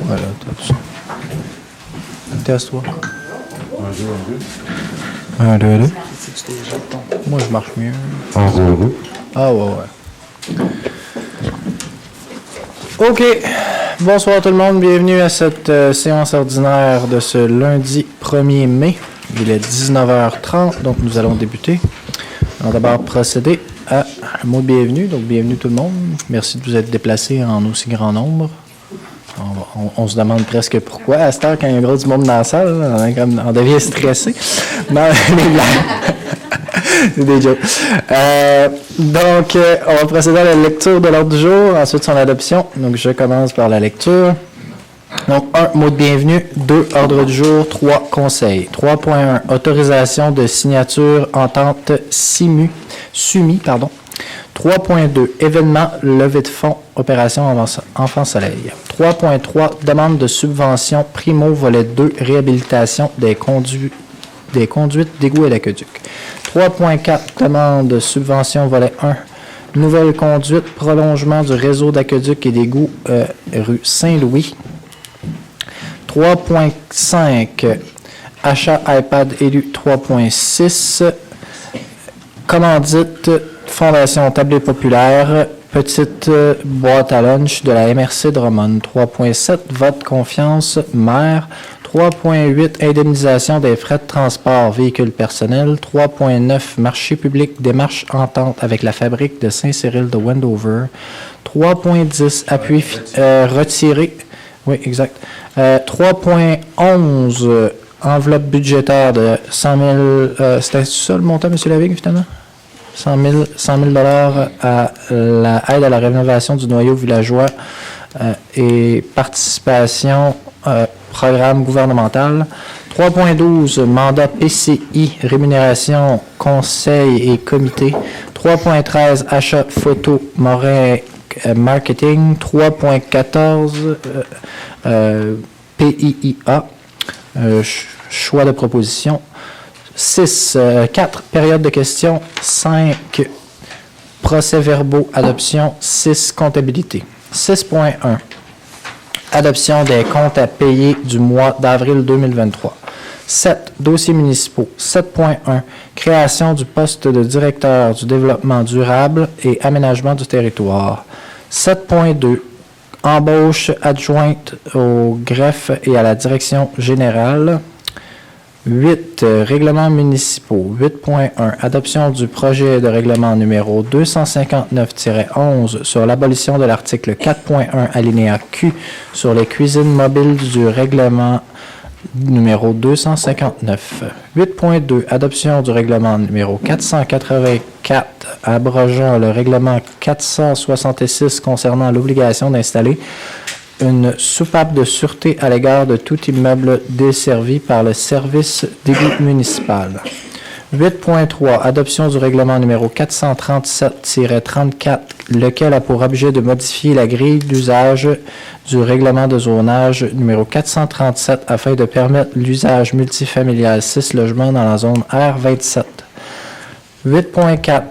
Voilà, tout ça. Teste-toi. 1, 2, 2. Moi, je marche mieux. 1, 0, 2. Ah, ouais. OK. Bonsoir tout le monde. Bienvenue à cette séance ordinaire de ce lundi 1er mai. Il est 19h30, donc nous allons débuter. On va d'abord procéder à un mot de bienvenue. Donc, bienvenue tout le monde. Merci de vous être déplacés en aussi grand nombre. On se demande presque pourquoi. À cette heure, quand il y a gros du monde dans la salle, on devient stressé. Non, c'est des jokes. Donc, on va procéder à la lecture de l'ordre du jour, ensuite son adoption. Donc, je commence par la lecture. Donc, 1, mot de bienvenue. 2, ordre du jour. 3, conseil. 3.1, autorisation de signature entente SUMI. 3.2, événement, levée de fonds, opération Enfant Soleil. 3.3, demande de subvention, primo, volet 2, réhabilitation des conduites d'égouts et d'aqueduc. 3.4, demande de subvention, volet 1, nouvelle conduite, prolongement du réseau d'aqueduc et d'égouts, rue Saint-Louis. 3.5, achat iPad élu. 3.6, commandite, Fondation Tablé Populaire, petite boîte à lunch de la MRC de Drummond. 3.7, vote confiance, maire. 3.8, indemnisation des frais de transport, véhicules personnels. 3.9, marché public, démarche entente avec la fabrique de Saint-Cyril de Wendover. 3.10, appui retiré. Oui, exact. 3.11, enveloppe budgétaire de 100 000. C'était ça le montant, M. Lavigne, finalement? 100 000 à la aide à la rénovation du noyau villageois et participation programme gouvernemental. 3.12, mandat PCI, rémunération, conseil et comité. 3.13, achat photo, marketing. 3.14, PIIA, choix de proposition. 4, période de questions. 5, procès-verbaux, adoption. 6, comptabilité. 6.1, adoption des comptes à payer du mois d'avril 2023. 7, dossiers municipaux. 7.1, création du poste de directeur du développement durable et aménagement du territoire. 7.2, embauche adjointe au greffe et à la direction générale. 8, règlements municipaux. 8.1, adoption du projet de règlement numéro 259-11 sur l'abolition de l'article 4.1 alinéa Q sur les cuisines mobiles du règlement numéro 259. 8.2, adoption du règlement numéro 484 abrogeant le règlement 466 concernant l'obligation d'installer une soupape de sûreté à l'égard de tout immeuble desservi par le service d'égout municipal. 8.3, adoption du règlement numéro 437-34, lequel a pour objet de modifier la grille d'usage du règlement de zonage numéro 437 afin de permettre l'usage multifamilial 6 logements dans la zone R27. 8.4,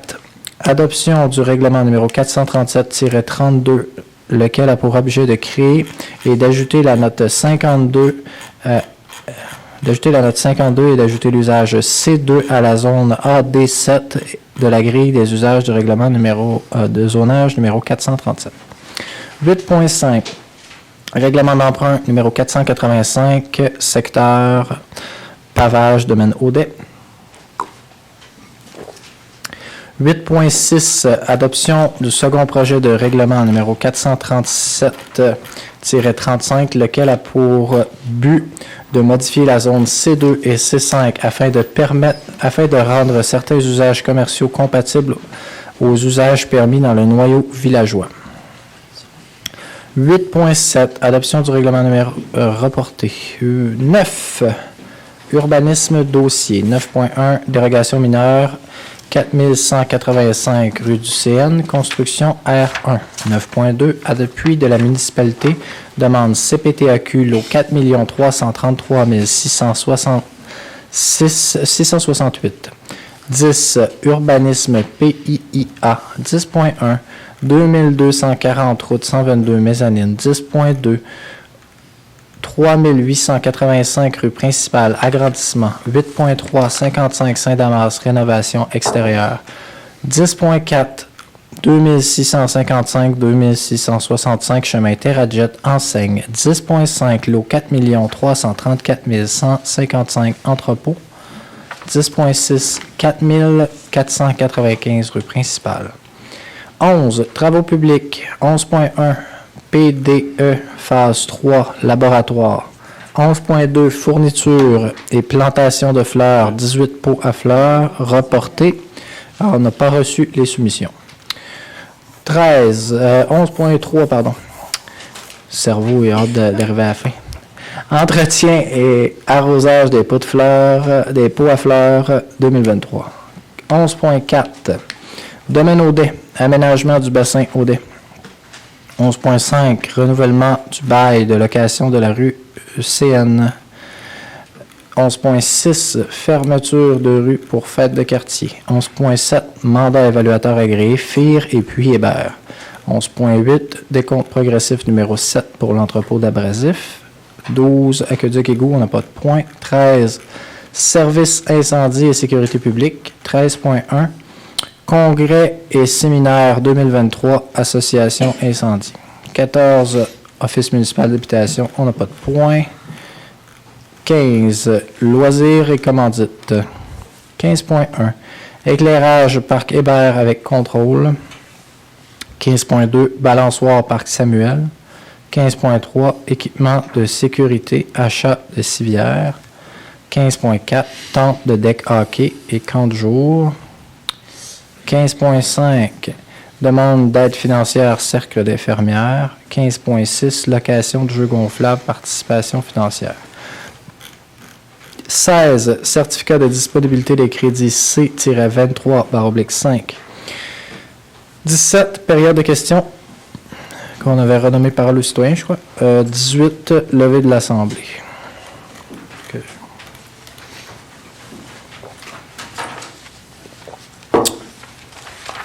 adoption du règlement numéro 437-32, lequel a pour objet de créer et d'ajouter la note 52, et d'ajouter l'usage C2 à la zone AD7 de la grille des usages du règlement de zonage numéro 437. 8.5, règlement d'emprunt numéro 485, secteur pavage domaine Audet. 8.6, adoption du second projet de règlement numéro 437-35, lequel a pour but de modifier la zone C2 et C5 afin de rendre certains usages commerciaux compatibles aux usages permis dans le noyau villageois. 8.7, adoption du règlement numéro reporté. 9, urbanisme dossier. 9.1, dérogation mineure. 4185 rue du CN, construction R1. 9.2, à l'appui de la municipalité, demande CPTAQ lot 4 333 668. 10, urbanisme PIIA. 10.1, 2240 route 122 mezzanine. 10.2, 3885 rue principale, agrandissement. 8.3, 55 Saint-Damas, rénovation extérieure. 10.4, 2655, 2665 chemin Terradjet, enseigne. 10.5, lot 4 334 155, entrepôt. 10.6, 4495 rue principale. 11, travaux publics. 11.1, PDE, phase 3, laboratoire. 11.2, fourniture et plantation de fleurs, 18 pots à fleurs, reportés. Alors, on n'a pas reçu les soumissions. 11.3, pardon. Le cerveau est hâte d'arriver à la fin. Entretien et arrosage des pots à fleurs 2023. 11.4. Domaine Audet, aménagement du bassin Audet. 11.5. Renouvellement du bail de location de la rue CN. 11.6. Fermeture de rue pour fête de quartier. 11.7. Mandat évaluateur agréé, FIR et puis Hébert. 11.8. Décompte progressif numéro 7 pour l'entrepôt d'abrasifs. 12. Aqueduc égout, on n'a pas de point. 13. Service incendie et sécurité publique. 13.1. Congrès et séminaire 2023, Association incendie. 14. Office municipal d'habitation, on n'a pas de point. 15. Loisirs et commandites. 15.1. Éclairage Parc Hébert avec contrôle. 15.2. Balançoire Parc Samuel. 15.3. Équipement de sécurité, achat de civières. 15.4. Tente de deck hockey et camp de jour. 15.5. Demande d'aide financière Cercle d'infirmières. 15.6. Location de jeux gonflables, participation financière. 16. Certificat de disponibilité des crédits C-23/5. 17. Période de questions qu'on avait renommé par le citoyen, je crois. 18. Levée de l'Assemblée. Okay.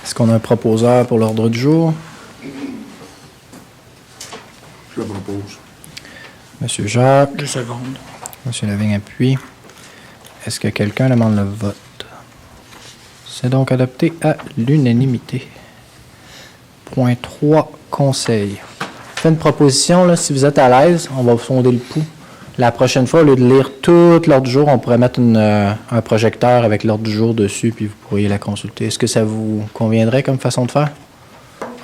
Est-ce qu'on a un proposeur pour l'ordre du jour? Je le propose. Monsieur Jacques. 2 secondes. Monsieur Lavigne appuie. Est-ce que quelqu'un demande le vote? C'est donc adopté à l'unanimité. Point 3, conseil. Faites une proposition, là, si vous êtes à l'aise, on va vous sonder le pouls. La prochaine fois, au lieu de lire tout l'ordre du jour, on pourrait mettre un projecteur avec l'ordre du jour dessus, puis vous pourriez la consulter. Est-ce que ça vous conviendrait comme façon de faire?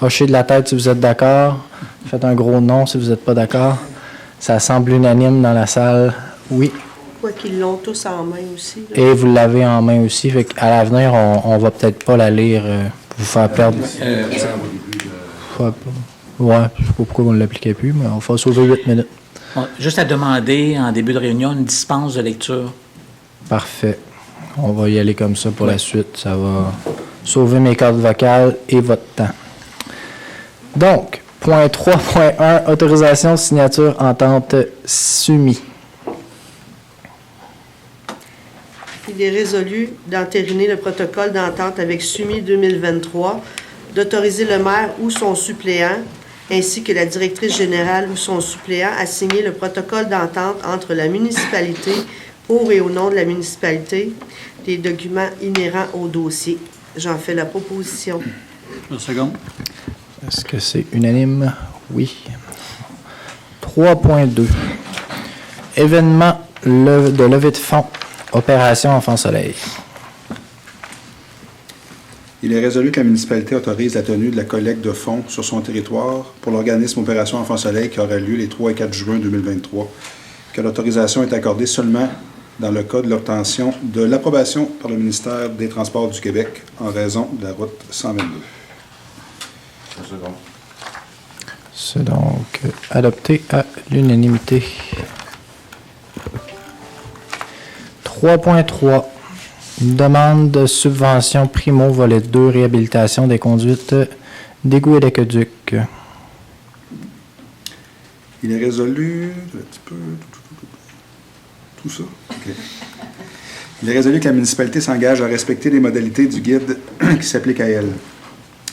Hochez de la tête si vous êtes d'accord. Faites un gros non si vous n'êtes pas d'accord. Ça semble unanime dans la salle. Oui. Quoi qu'ils l'ont tous en main aussi. Là. Et vous l'avez en main aussi. Fait qu'à l'avenir, on va peut-être pas la lire pour vous faire perdre. Ouais, je sais pas pourquoi on ne l'appliquait plus, mais on va sauver 8 minutes. Juste à demander en début de réunion une dispense de lecture. Parfait. On va y aller comme ça pour la suite. Ça va sauver mes cordes vocales et votre temps. Donc, point 3.1, autorisation, signature, entente, SUMI. Il est résolu d'entériner le protocole d'entente avec SUMI 2023, d'autoriser le maire ou son suppléant, ainsi que la directrice générale ou son suppléant à signer le protocole d'entente entre la municipalité pour et au nom de la municipalité, les documents inhérents au dossier. J'en fais la proposition. 2 secondes. Est-ce que c'est unanime? Oui. 3.2. Événement de levée de fonds. Opération Enfant Soleil. Il est résolu que la municipalité autorise la tenue de la collecte de fonds sur son territoire pour l'organisme Opération Enfant Soleil qui aura lieu les 3 et 4 juin 2023. Que l'autorisation est accordée seulement dans le cas de l'obtention de l'approbation par le ministère des Transports du Québec en raison de la route 122. C'est donc adopté à l'unanimité. 3.3. Une demande de subvention primo volet 2, réhabilitation des conduites d'égout et d'aqueduc. Il est résolu... Un petit peu... Tout ça. OK. Il est résolu que la municipalité s'engage à respecter les modalités du guide qui s'applique à elle.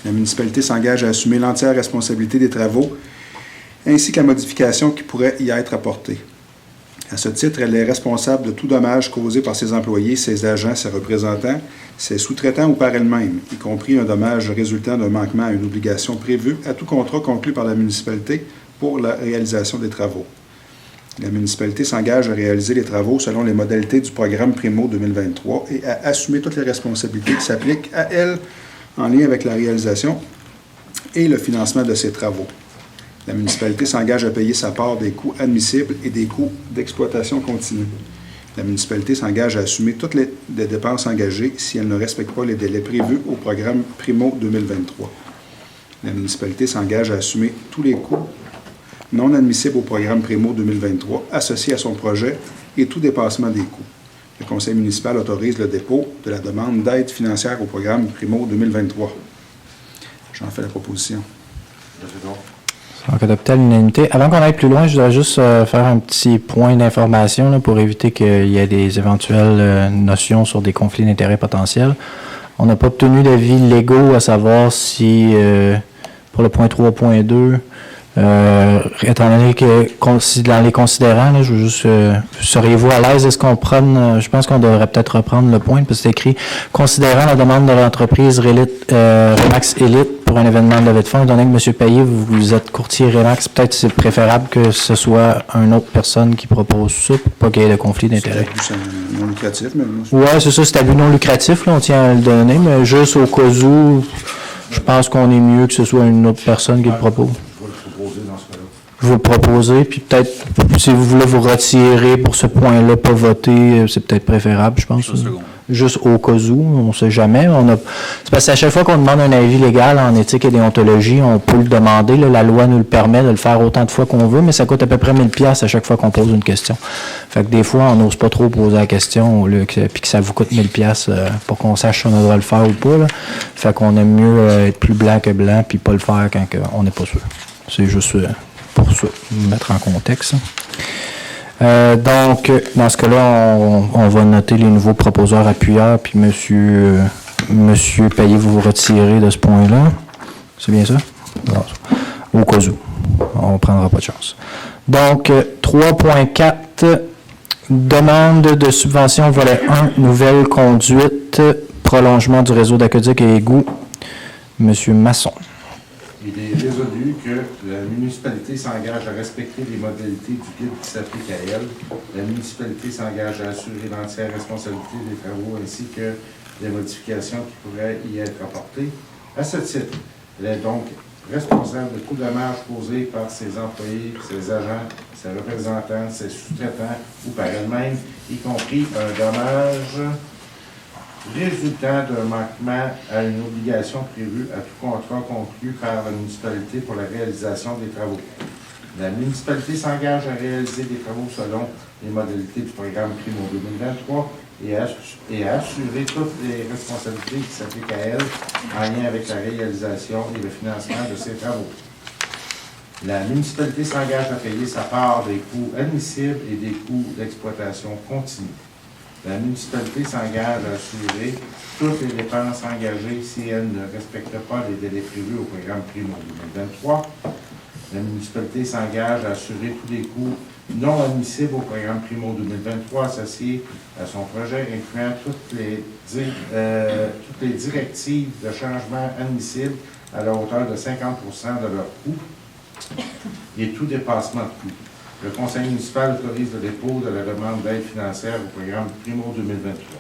La municipalité s'engage à assumer l'entière responsabilité des travaux ainsi que la modification qui pourrait y être apportée. À ce titre, elle est responsable de tout dommage causé par ses employés, ses agents, ses représentants, ses sous-traitants ou par elle-même, y compris un dommage résultant d'un manquement à une obligation prévue à tout contrat conclu par la municipalité pour la réalisation des travaux. La municipalité s'engage à réaliser les travaux selon les modalités du programme Primo 2023 et à assumer toutes les responsabilités qui s'appliquent à elle en lien avec la réalisation et le financement de ces travaux. La municipalité s'engage à payer sa part des coûts admissibles et des coûts d'exploitation continue. La municipalité s'engage à assumer toutes les dépenses engagées si elle ne respecte pas les délais prévus au programme Primo 2023. La municipalité s'engage à assumer tous les coûts non admissibles au programme Primo 2023 associés à son projet et tout dépassement des coûts. Le conseil municipal autorise le dépôt de la demande d'aide financière au programme Primo 2023. J'en fais la proposition. Donc, adopté à l'unanimité. Avant qu'on aille plus loin, je voudrais juste faire un petit point d'information là, pour éviter qu'il y ait des éventuelles notions sur des conflits d'intérêts potentiels. On n'a pas obtenu d'avis légaux à savoir si, pour le point 3.2, étant donné que dans les considérants, là, je veux juste, seriez-vous à l'aise? Est-ce qu'on prenne, je pense qu'on devrait peut-être reprendre le point, parce que c'est écrit, considérant la demande de l'entreprise Remax Elite pour un événement de levée de fonds, étant donné que M. Payet, vous êtes courtier Remax, peut-être c'est préférable que ce soit une autre personne qui propose ça, pour pas qu'il y ait de conflit d'intérêts. C'est non lucratif, mais... Oui, c'est ça, c'est à but non lucratif, là, on tient à le donner, mais juste au cas où, je pense qu'on est mieux que ce soit une autre personne qui le propose. Vous le proposez, puis peut-être, si vous voulez vous retirer pour ce point-là, pas voter, c'est peut-être préférable, je pense. Juste au cas où, on ne sait jamais. C'est parce qu'à chaque fois qu'on demande un avis légal en éthique et déontologie, on peut le demander. Là, la loi nous le permet de le faire autant de fois qu'on veut, mais ça coûte à peu près 1000$ à chaque fois qu'on pose une question. Fait que des fois, on n'ose pas trop poser la question, puis que ça vous coûte 1000$ pour qu'on sache si on devrait le faire ou pas. Là. Fait qu'on aime mieux être plus blanc que blanc, puis pas le faire quand on n'est pas sûr. C'est juste... pour ça, mettre en contexte. Donc, dans ce cas-là, on va noter les nouveaux proposeurs appuyeurs, puis monsieur Payet, vous vous retirez de ce point-là. C'est bien ça? Non. Au cas où. On ne prendra pas de chance. Donc, 3.4, demande de subvention volet 1, nouvelle conduite, prolongement du réseau d'aqueduc et égouts. Monsieur Masson. Il est résolu que la municipalité s'engage à respecter les modalités du guide qui s'applique à elle. La municipalité s'engage à assurer l'entière responsabilité des travaux ainsi que des modifications qui pourraient y être apportées. À ce titre, elle est donc responsable de tout dommage causé par ses employés, ses agents, ses représentants, ses sous-traitants ou par elle-même, y compris un dommage résultant d'un manquement à une obligation prévue à tout contrat conclu par la municipalité pour la réalisation des travaux. La municipalité s'engage à réaliser des travaux selon les modalités du programme Primo 2023 et à assurer toutes les responsabilités qui s'appliquent à elle en lien avec la réalisation et le financement de ces travaux. La municipalité s'engage à payer sa part des coûts admissibles et des coûts d'exploitation continue. La municipalité s'engage à assurer toutes les dépenses engagées si elle ne respecte pas les délais prévus au programme Primo 2023. La municipalité s'engage à assurer tous les coûts non admissibles au programme Primo 2023 associés à son projet, incluant toutes les directives de changement admissibles à la hauteur de 50% de leurs coûts et tout dépassement de coûts. Le conseil municipal autorise le dépôt de la demande d'aide financière au programme Primo 2023.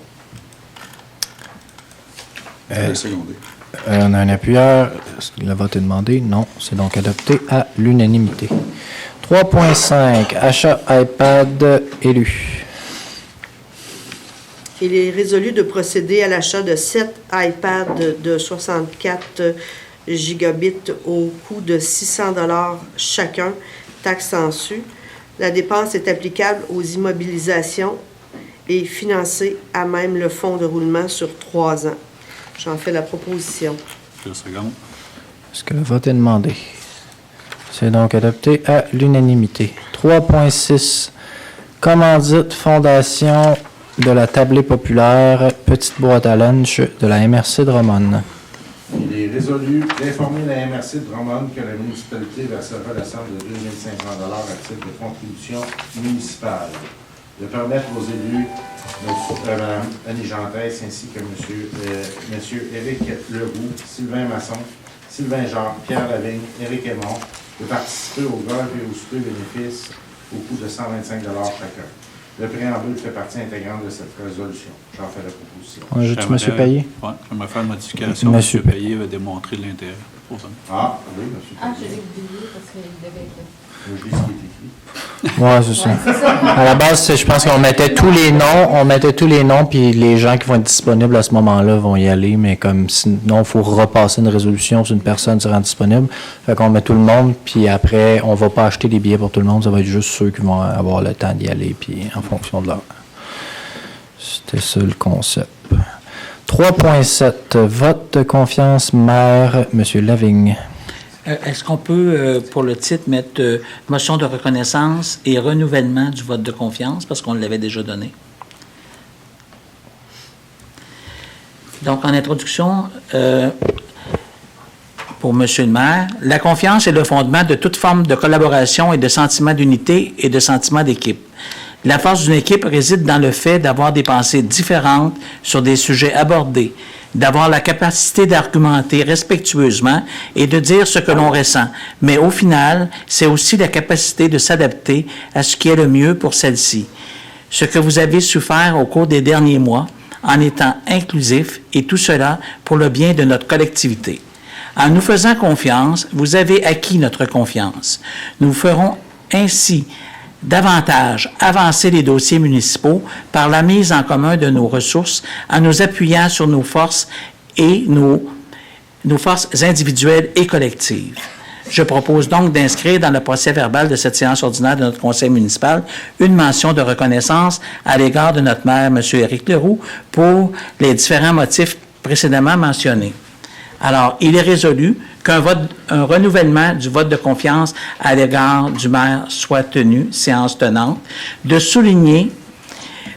On a un appuyeur. Est-ce que le vote est demandé? Non. C'est donc adopté à l'unanimité. 3.5. Achat iPad élu. Il est résolu de procéder à l'achat de 7 iPads de 64 gigabits au coût de 600 $ chacun, taxe en su. La dépense est applicable aux immobilisations et financée à même le fonds de roulement sur 3 ans. J'en fais la proposition. Est-ce que le vote est demandé? C'est donc adopté à l'unanimité. 3.6. Commandite Fondation de la Tablée populaire Petite boîte à lunch de la MRC de Romanne. Il est Résolu d'informer la MRC de Drummond que la municipalité versera la somme de 2 500 $ à titre de contribution municipale. De permettre aux élus, Mme Annie Jantès ainsi que M. Éric Leroux, Sylvain Masson, Sylvain Jacques, Pierre Lavigne, Éric Aymon, de participer au golf et au souper bénéfice au coût de 125 $ chacun. Le préambule fait partie intégrante de cette résolution. J'en fais la proposition. On ajoute M. Payet? Oui, j'aimerais faire une modification. Monsieur M. Payet va démontrer l'intérêt pour ça. Ah, oui, M. Ah, je Payet. l'ai oublié parce qu'il devait être là. Je lis ce qui est écrit. Oui, c'est ça. Ouais, c'est ça. À la base, je pense qu'on mettait tous les noms, puis les gens qui vont être disponibles à ce moment-là vont y aller, mais comme sinon, il faut repasser une résolution si une personne se rend disponible. Fait qu'on met tout le monde, puis après, on va pas acheter des billets pour tout le monde, ça va être juste ceux qui vont avoir le temps d'y aller, puis en fonction de l'heure. C'était ça le concept. 3.7, vote de confiance maire, M. Lavigne. Est-ce qu'on peut, pour le titre, mettre motion de reconnaissance et renouvellement du vote de confiance, parce qu'on l'avait déjà donné? Donc, en introduction, pour M. le maire, la confiance est le fondement de toute forme de collaboration et de sentiment d'unité et de sentiment d'équipe. La force d'une équipe réside dans le fait d'avoir des pensées différentes sur des sujets abordés, d'avoir la capacité d'argumenter respectueusement et de dire ce que l'on ressent. Mais au final, c'est aussi la capacité de s'adapter à ce qui est le mieux pour celle-ci. Ce que vous avez su faire au cours des derniers mois en étant inclusif et tout cela pour le bien de notre collectivité. En nous faisant confiance, vous avez acquis notre confiance. Nous ferons ainsi davantage avancer les dossiers municipaux par la mise en commun de nos ressources en nous appuyant sur nos forces et nos forces individuelles et collectives. Je propose donc d'inscrire dans le procès-verbal de cette séance ordinaire de notre conseil municipal une mention de reconnaissance à l'égard de notre maire, M. Éric Leroux, pour les différents motifs précédemment mentionnés. Alors, il est résolu qu'un renouvellement du vote de confiance à l'égard du maire soit tenu, séance tenante, de souligner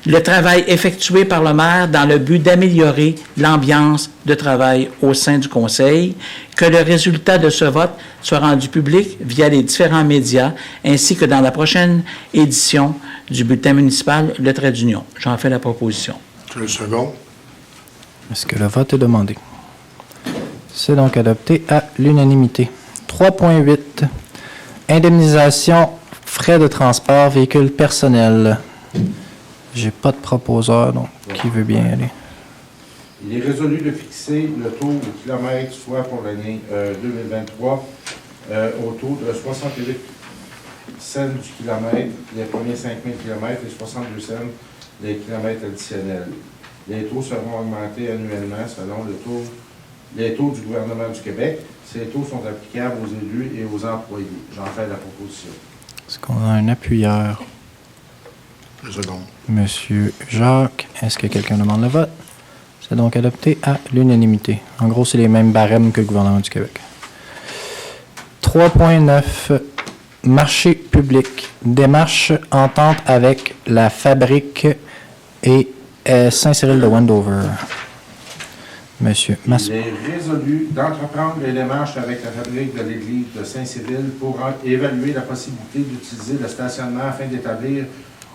le travail effectué par le maire dans le but d'améliorer l'ambiance de travail au sein du conseil, que le résultat de ce vote soit rendu public via les différents médias, ainsi que dans la prochaine édition du bulletin municipal Le Trait d'Union. J'en fais la proposition. Le second. Est-ce que le vote est demandé? C'est donc adopté à l'unanimité. 3.8. Indemnisation, frais de transport, véhicules personnels. J'ai pas de proposeur, donc qui veut bien aller? Il est résolu de fixer le taux au kilomètre, soit pour l'année 2023, au taux de 68 cents du kilomètre, les premiers 5000 km et 62 cents les kilomètres additionnels. Les taux seront augmentés annuellement selon les taux du gouvernement du Québec. Ces taux sont applicables aux élus et aux employés. J'en fais la proposition. Est-ce qu'on a un appuyeur? Le second. Monsieur Jacques, est-ce que quelqu'un demande le vote? C'est donc adopté à l'unanimité. En gros, c'est les mêmes barèmes que le gouvernement du Québec. 3.9. Marché public. Démarche entente avec la fabrique et Saint-Cyril de Wendover. Monsieur Masson. Il est résolu d'entreprendre les démarches avec la fabrique de l'église de Saint-Cyril pour évaluer la possibilité d'utiliser le stationnement afin d'établir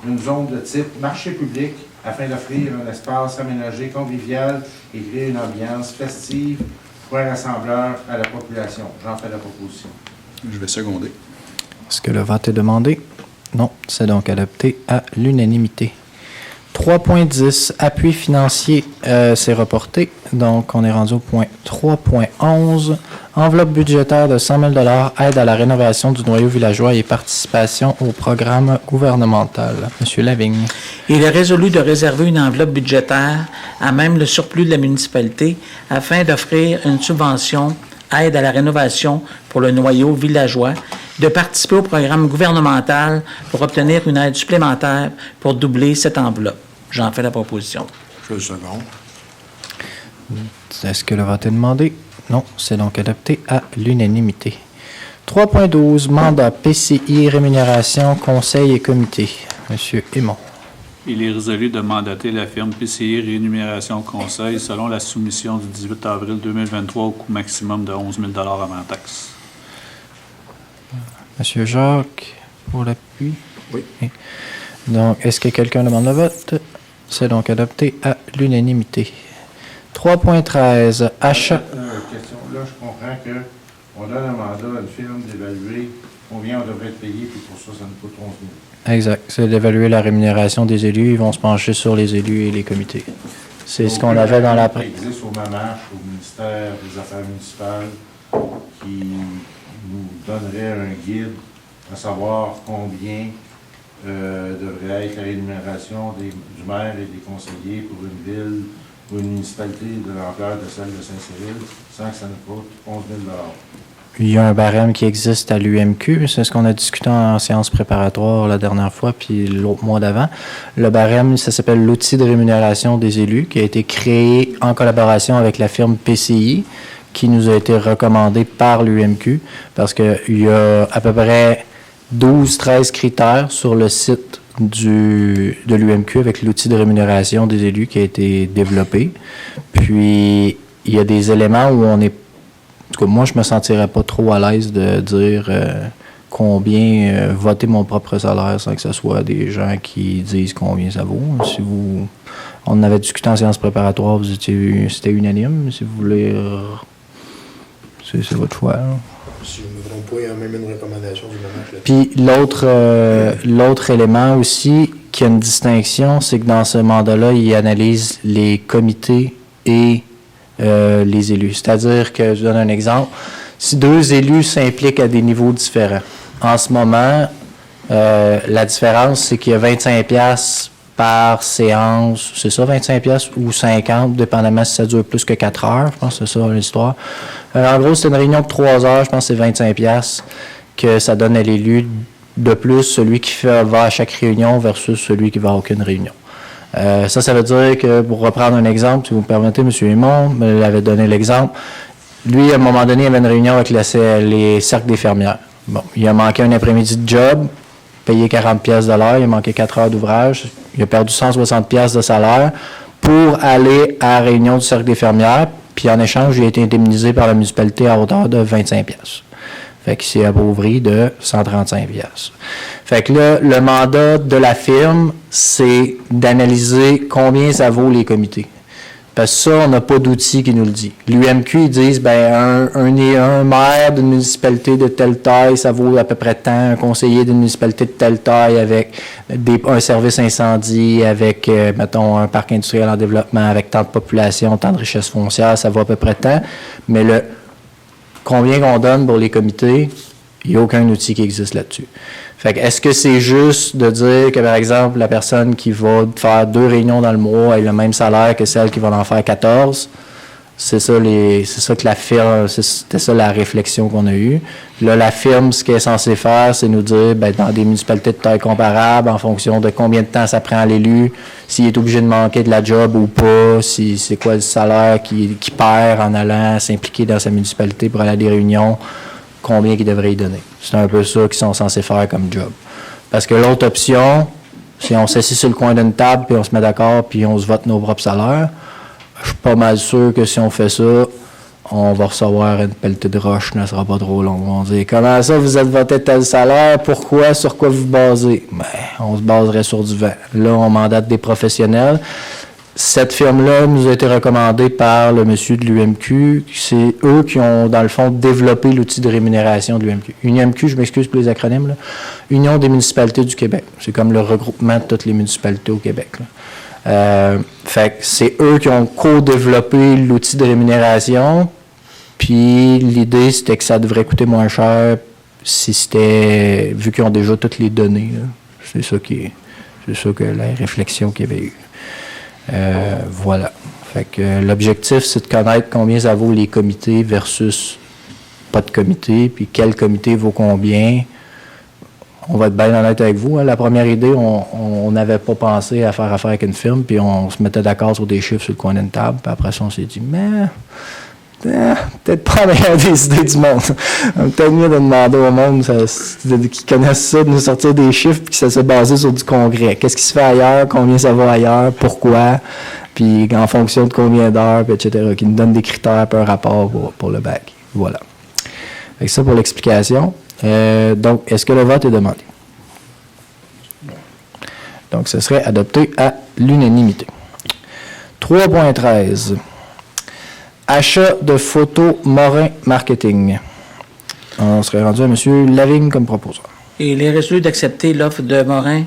une zone de type marché public afin d'offrir un espace aménagé convivial et créer une ambiance festive pour un rassembleur à la population. J'en fais la proposition. Je vais seconder. Est-ce que le vote est demandé? Non, c'est donc adopté à l'unanimité. 3.10, appui financier, c'est reporté. Donc, on est rendu au point 3.11. Enveloppe budgétaire de 100 000 $, aide à la rénovation du noyau villageois et participation au programme gouvernemental. Monsieur Lavigne. Il est résolu de réserver une enveloppe budgétaire à même le surplus de la municipalité afin d'offrir une subvention aide à la rénovation pour le noyau villageois, de participer au programme gouvernemental pour obtenir une aide supplémentaire pour doubler cette enveloppe. J'en fais la proposition. Le second. Est-ce que le vote est demandé? Non, c'est donc adopté à l'unanimité. 3.12, mandat PCI, rémunération, conseil et comité. Monsieur Aymon. Il est résolu de mandater la firme PCI Rémunération Conseil selon la soumission du 18 avril 2023 au coût maximum de 11 000 avant taxe. Monsieur Jacques, pour l'appui. Oui. Donc, est-ce que quelqu'un demande le vote? C'est donc adopté à l'unanimité. 3.13, achat. Question. Là, je comprends qu'on donne un mandat à une firme d'évaluer combien on devrait être payé, puis pour ça, ça nous coûte 11 000. Exact. C'est d'évaluer la rémunération des élus. Ils vont se pencher sur les élus et les comités. C'est ce qu'on avait dans la... Il existe au MAMACH, au ministère des Affaires municipales, qui nous donnerait un guide à savoir combien devrait être la rémunération du maire et des conseillers pour une ville ou une municipalité de l'ampleur de celle de Saint-Cyril, sans que ça nous coûte 11 000 $. Il y a un barème qui existe à l'UMQ. C'est ce qu'on a discuté en séance préparatoire la dernière fois, puis l'autre mois d'avant. Le barème, ça s'appelle l'outil de rémunération des élus, qui a été créé en collaboration avec la firme PCI, qui nous a été recommandé par l'UMQ, parce qu'il y a à peu près 12-13 critères sur le site de l'UMQ avec l'outil de rémunération des élus qui a été développé. Puis, il y a des éléments où on est... En tout cas, moi, je me sentirais pas trop à l'aise de dire combien voter mon propre salaire sans que ce soit des gens qui disent combien ça vaut. Si vous... On en avait discuté en séance préparatoire, c'était unanime. Si vous voulez... c'est votre choix. Là. Si je ne me trompe pas, il y a même une recommandation du moment. Puis l'autre élément aussi qui a une distinction, c'est que dans ce mandat-là, il analyse les comités et les élus. C'est-à-dire que, je donne un exemple, si deux élus s'impliquent à des niveaux différents, en ce moment, la différence, c'est qu'il y a 25$ par séance, c'est ça, 25$ ou 50$, dépendamment si ça dure plus que 4 heures, je pense que c'est ça l'histoire. En gros, c'est une réunion de 3 heures, je pense que c'est 25$ que ça donne à l'élu de plus, celui qui va à chaque réunion versus celui qui va à aucune réunion. Ça veut dire que, pour reprendre un exemple, si vous me permettez, M. Aymon me l'avait donné l'exemple, lui, à un moment donné, il avait une réunion avec les cercles des fermières. Bon, il a manqué un après-midi de job, payé 40$ de l'heure, il a manqué 4 heures d'ouvrage, il a perdu 160$ de salaire pour aller à la réunion du cercle des fermières, puis en échange, il a été indemnisé par la municipalité à hauteur de 25$. Fait qu'il s'est appauvri de 135$. Fait que là, le mandat de la firme, c'est d'analyser combien ça vaut les comités. Parce que ça, on n'a pas d'outil qui nous le dit. L'UMQ, ils disent, un maire d'une municipalité de telle taille, ça vaut à peu près tant. Un conseiller d'une municipalité de telle taille avec un service incendie, avec, mettons, un parc industriel en développement, avec tant de population, tant de richesse foncière, ça vaut à peu près tant. Mais combien qu'on donne pour les comités, il n'y a aucun outil qui existe là-dessus. Fait que est-ce que c'est juste de dire que, par exemple, la personne qui va faire 2 réunions dans le mois ait le même salaire que celle qui va en faire 14? C'est ça que la firme, c'était ça la réflexion qu'on a eue. Là, la firme, ce qu'elle est censée faire, c'est nous dire, dans des municipalités de taille comparable, en fonction de combien de temps ça prend à l'élu, s'il est obligé de manquer de la job ou pas, si c'est quoi le salaire qu'il perd en allant s'impliquer dans sa municipalité pour aller à des réunions, combien il devrait y donner. C'est un peu ça qu'ils sont censés faire comme job. Parce que l'autre option, si on s'assied sur le coin d'une table, puis on se met d'accord, puis on se vote nos propres salaires, je suis pas mal sûr que si on fait ça, on va recevoir une pelletée de roche, ce ne sera pas trop long. On va dire, comment ça, vous êtes voté tel salaire, pourquoi, sur quoi vous basez? On se baserait sur du vent. Là, on mandate des professionnels. Cette firme-là nous a été recommandée par le monsieur de l'UMQ. C'est eux qui ont, dans le fond, développé l'outil de rémunération de l'UMQ. UMQ, je m'excuse pour les acronymes, là. Union des municipalités du Québec. C'est comme le regroupement de toutes les municipalités au Québec, là. Fait que c'est eux qui ont co-développé l'outil de rémunération. Puis l'idée, c'était que ça devrait coûter moins cher vu qu'ils ont déjà toutes les données, là. C'est ça que la réflexion qu'il y avait eu. Voilà. Fait que l'objectif, c'est de connaître combien ça vaut les comités versus pas de comité, puis quel comité vaut combien. On va être bien honnête avec vous. Hein. La première idée, on n'avait pas pensé à faire affaire avec une firme, puis on se mettait d'accord sur des chiffres sur le coin d'une table, puis après ça, on s'est dit, mais peut-être pas la meilleure des idées du monde. Peut-être mieux de demander au monde qui connaissent ça, de nous sortir des chiffres, puis que ça s'est basé sur du congrès. Qu'est-ce qui se fait ailleurs, combien ça va ailleurs, pourquoi, puis en fonction de combien d'heures, puis etc., qui nous donnent des critères par rapport pour le bac. Voilà. Fait que ça pour l'explication. Donc, est-ce que le vote est demandé? Donc, ce serait adopté à l'unanimité. 3.13. Achat de photos Morin Marketing. On serait rendu à M. Lavigne comme proposeur. Et il est résolu d'accepter l'offre de Morin.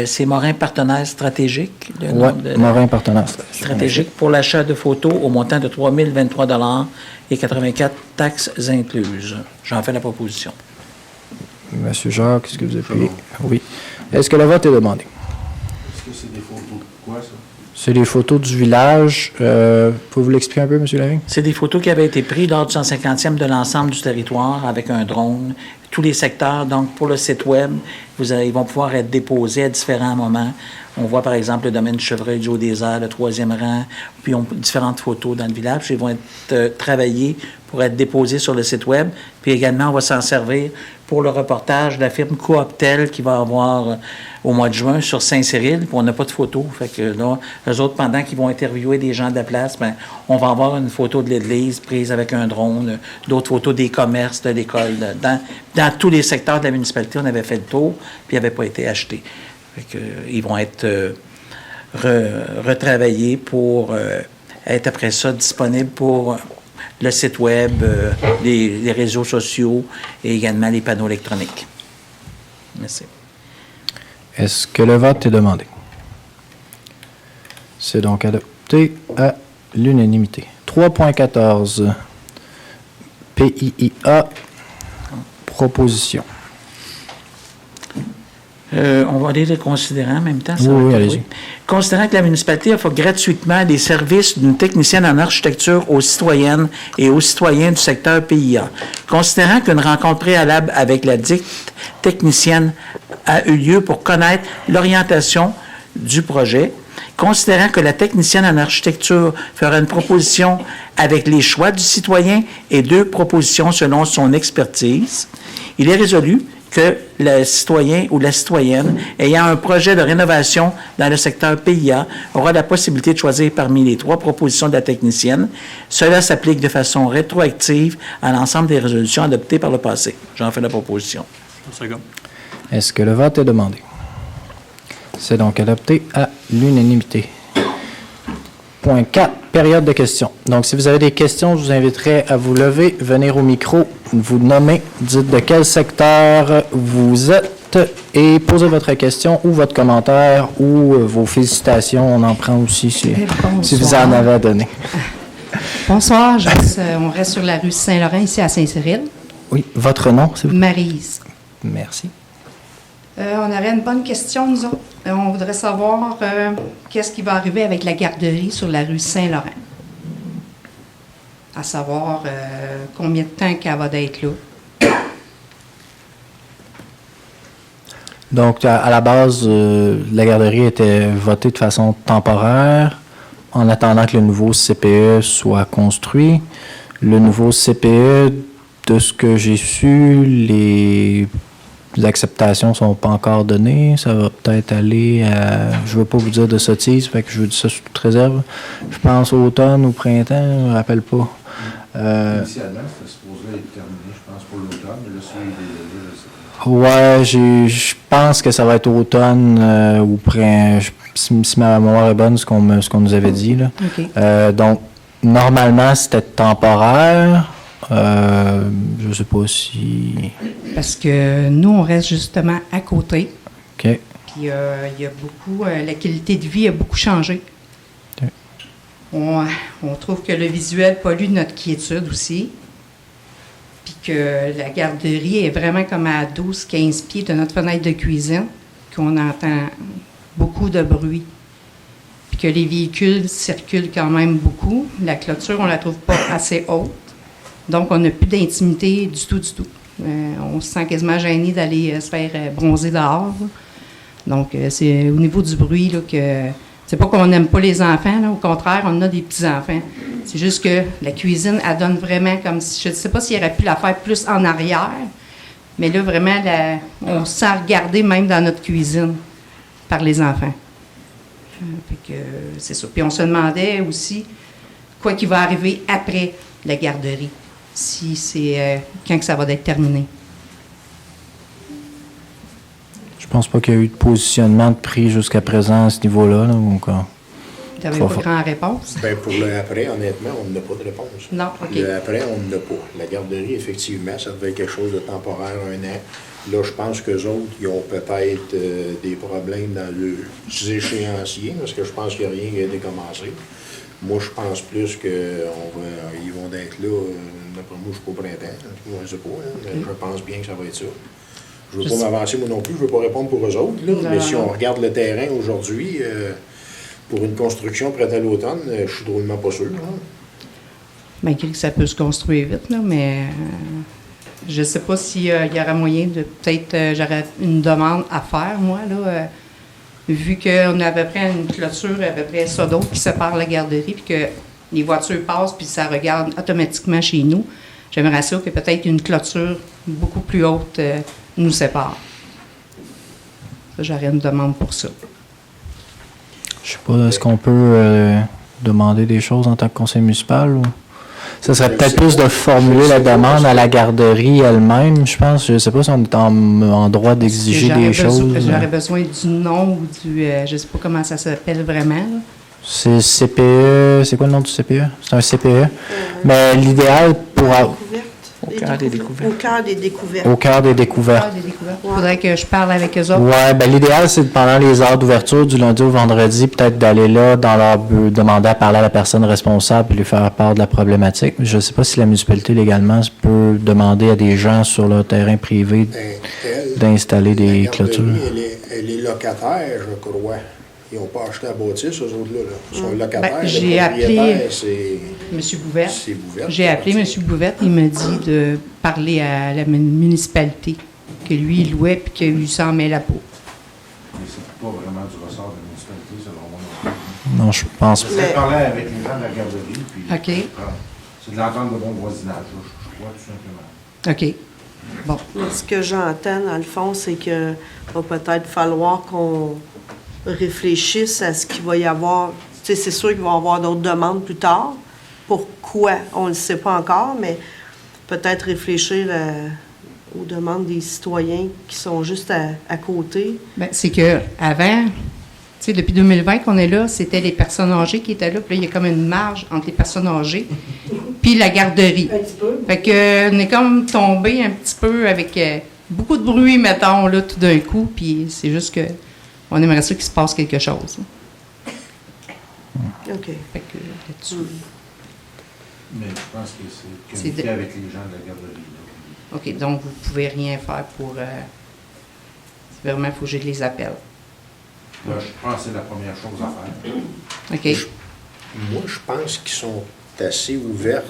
C'est Morin Partenaire Stratégique. Oui, Morin Partenaire Stratégique pour l'achat de photos au montant de 3 023 et 84 taxes incluses. J'en fais la proposition. Monsieur Jacques, est-ce que vous avez pris? Oui. Est-ce que le vote est demandé? Est-ce que c'est des photos de quoi, ça? C'est des photos du village. Pouvez-vous l'expliquer un peu, M. Lavigne? C'est des photos qui avaient été prises lors du 150e de l'ensemble du territoire avec un drone, tous les secteurs. Donc, pour le site Web, ils vont pouvoir être déposés à différents moments. On voit, par exemple, le domaine du Chevreuil du Haut-des-Airs, le 3e rang, puis on différentes photos dans le village. Ils vont être travaillés pour être déposés sur le site Web. Puis également, on va s'en servir pour le reportage de la firme Cooptel qui va avoir au mois de juin sur Saint-Cyril. Puis on n'a pas de photos. Fait que là, eux autres, pendant qu'ils vont interviewer des gens de la place, bien, on va avoir une photo de l'église prise avec un drone, d'autres photos des commerces, de l'école. Dans tous les secteurs de la municipalité, on avait fait le tour, puis ils n'avaient pas été achetés. Fait que, ils vont être retravaillés pour être après ça disponibles pour le site Web, les réseaux sociaux et également les panneaux électroniques. Merci. Est-ce que le vote est demandé? C'est donc adopté à l'unanimité. 3.14. PIIA. Proposition. On va aller les considérant en même temps. Oui, allez-y. Considérant que la municipalité offre gratuitement des services d'une technicienne en architecture aux citoyennes et aux citoyens du secteur PIA. Considérant qu'une rencontre préalable avec la dite technicienne a eu lieu pour connaître l'orientation du projet. Considérant que la technicienne en architecture fera une proposition avec les choix du citoyen et 2 propositions selon son expertise, il est résolu que le citoyen ou la citoyenne ayant un projet de rénovation dans le secteur PIA aura la possibilité de choisir parmi les 3 propositions de la technicienne. Cela s'applique de façon rétroactive à l'ensemble des résolutions adoptées par le passé. J'en fais la proposition. Est-ce que le vote est demandé? C'est donc adopté à l'unanimité. Point 4, période de questions. Donc, si vous avez des questions, je vous inviterai à vous lever, venir au micro, vous nommer, dites de quel secteur vous êtes et posez votre question ou votre commentaire ou vos félicitations. On en prend aussi si vous en avez à donner. Bonsoir, on reste sur la rue Saint-Laurent, ici à Saint-Cyril. Oui, votre nom, s'il vous plaît? Maryse. Merci. On aurait une bonne question, nous autres. On voudrait savoir qu'est-ce qui va arriver avec la garderie sur la rue Saint-Laurent. À savoir combien de temps qu'elle va d'être là. Donc, à la base, la garderie était votée de façon temporaire en attendant que le nouveau CPE soit construit. Le nouveau CPE, de ce que j'ai su, les acceptations ne sont pas encore données. Ça va peut-être aller à... Je ne veux pas vous dire de sottises, fait que je veux dire ça sous toute réserve. Je pense automne ou printemps, je ne me rappelle pas. Initialement, c'était supposé être terminé, je pense, pour l'automne, mais là, c'est des délais. Je pense que ça va être automne ou printemps. Si ma mémoire est bonne, ce qu'on nous avait dit. Là. Okay. Donc, normalement, c'était temporaire. Je ne sais pas si... Parce que nous, on reste justement à côté. OK. Puis il y a beaucoup... la qualité de vie a beaucoup changé. OK. On trouve que le visuel pollue notre quiétude aussi. Puis que la garderie est vraiment comme à 12-15 pieds de notre fenêtre de cuisine, qu'on entend beaucoup de bruit. Puis que les véhicules circulent quand même beaucoup. La clôture, on la trouve pas assez haute. Donc, on n'a plus d'intimité du tout. On se sent quasiment gêné d'aller se faire bronzer dehors. Donc, c'est au niveau du bruit là, C'est pas qu'on n'aime pas les enfants, là, au contraire, on a des petits-enfants. C'est juste que la cuisine, elle donne vraiment comme si, je ne sais pas s'il aurait pu la faire plus en arrière, mais là, vraiment, on se sent regarder même dans notre cuisine par les enfants. Fait que, c'est ça. Puis on se demandait aussi quoi qui va arriver après la garderie, si c'est quand que ça va être terminé. Je pense pas qu'il y a eu de positionnement de prix jusqu'à présent à ce niveau-là. Là, donc, Tu n'avais pas grand réponse? Ben pour le après, honnêtement, on n'a pas de réponse. Non, OK. Le après, on n'en a pas. La garderie, effectivement, ça devait être quelque chose de temporaire, 1 an. Là, je pense qu'eux autres, ils ont peut-être des problèmes dans leurs échéanciers, parce que je pense qu'il n'y a rien qui a été commencé. Moi, je pense plus qu'ils vont être là, d'après moi, jusqu'au printemps. Moi, je ne sais pas, hein, mais je pense bien que ça va être ça. Je ne veux pas m'avancer, moi non plus, je ne veux pas répondre pour eux autres, là, mais si on regarde le terrain aujourd'hui, pour une construction prête à l'automne, je suis drôlement pas sûr. Hein. Malgré que ça peut se construire vite, là, mais je ne sais pas s'il y aura moyen de... Peut-être j'aurais une demande à faire, moi, là, vu qu'on a à peu près une clôture, à peu près ça d'autre qui sépare la garderie, puis que les voitures passent, puis ça regarde automatiquement chez nous. J'aimerais ça que peut-être une clôture beaucoup plus haute nous sépare. Ça, j'aurais une demande pour ça. je sais pas, est-ce qu'on peut demander des choses en tant que conseil municipal? Ou... Ça serait peut-être plus de formuler la demande à la garderie elle-même, je pense. Je sais pas si on est en droit d'exiger des choses. J'aurais besoin du nom ou du... je sais pas comment ça s'appelle vraiment, là. C'est CPE. C'est quoi le nom du CPE? C'est un CPE. Mais l'idéal pour... Au cœur des découvertes. Au cœur des découvertes. Au cœur des découvertes. Il faudrait que je parle avec eux autres. Oui, ben l'idéal, c'est pendant les heures d'ouverture, du lundi au vendredi, peut-être d'aller là, dans leur demander à parler à la personne responsable et lui faire part de la problématique. Je ne sais pas si la municipalité, légalement, peut demander à des gens sur leur terrain privé d'installer des clôtures. Elle est locataire, je crois. Ils n'ont pas acheté la bâtisse, eux autres-là. Là. Ils sont locataires. J'ai appelé M. Bouvette. J'ai appelé M. Bouvette. Il m'a dit de parler à la municipalité, que lui, il louait et qu'il lui s'en met la peau. Mais c'est pas vraiment du ressort de la municipalité, selon moi. Non, je pense pas. Je vais parler avec les gens de la garderie, puis OK. c'est de l'entente de bon voisinage, je crois, tout simplement. OK. Bon. Ce que j'entends, dans le fond, c'est qu'il va peut-être falloir qu'on réfléchisse à ce qu'il va y avoir. Tu sais, c'est sûr qu'il va y avoir d'autres demandes plus tard. Pourquoi? On ne le sait pas encore, mais peut-être réfléchir aux demandes des citoyens qui sont juste à côté. Bien, c'est qu'avant, tu sais, depuis 2020 qu'on est là, c'était les personnes âgées qui étaient là. Puis là, il y a comme une marge entre les personnes âgées puis la garderie. Un petit peu. Fait qu'on est comme tombé un petit peu avec beaucoup de bruit, mettons, là, tout d'un coup. Puis c'est juste que on aimerait ça qu'il se passe quelque chose. OK. Fait que là-dessus. Mais je pense que c'est communiquer avec les gens de la garderie. Là. OK, donc vous ne pouvez rien faire pour... vraiment, il faut que je les appelle. Là, je pense que c'est la première chose à faire. OK. Moi, je pense qu'ils sont assez ouverts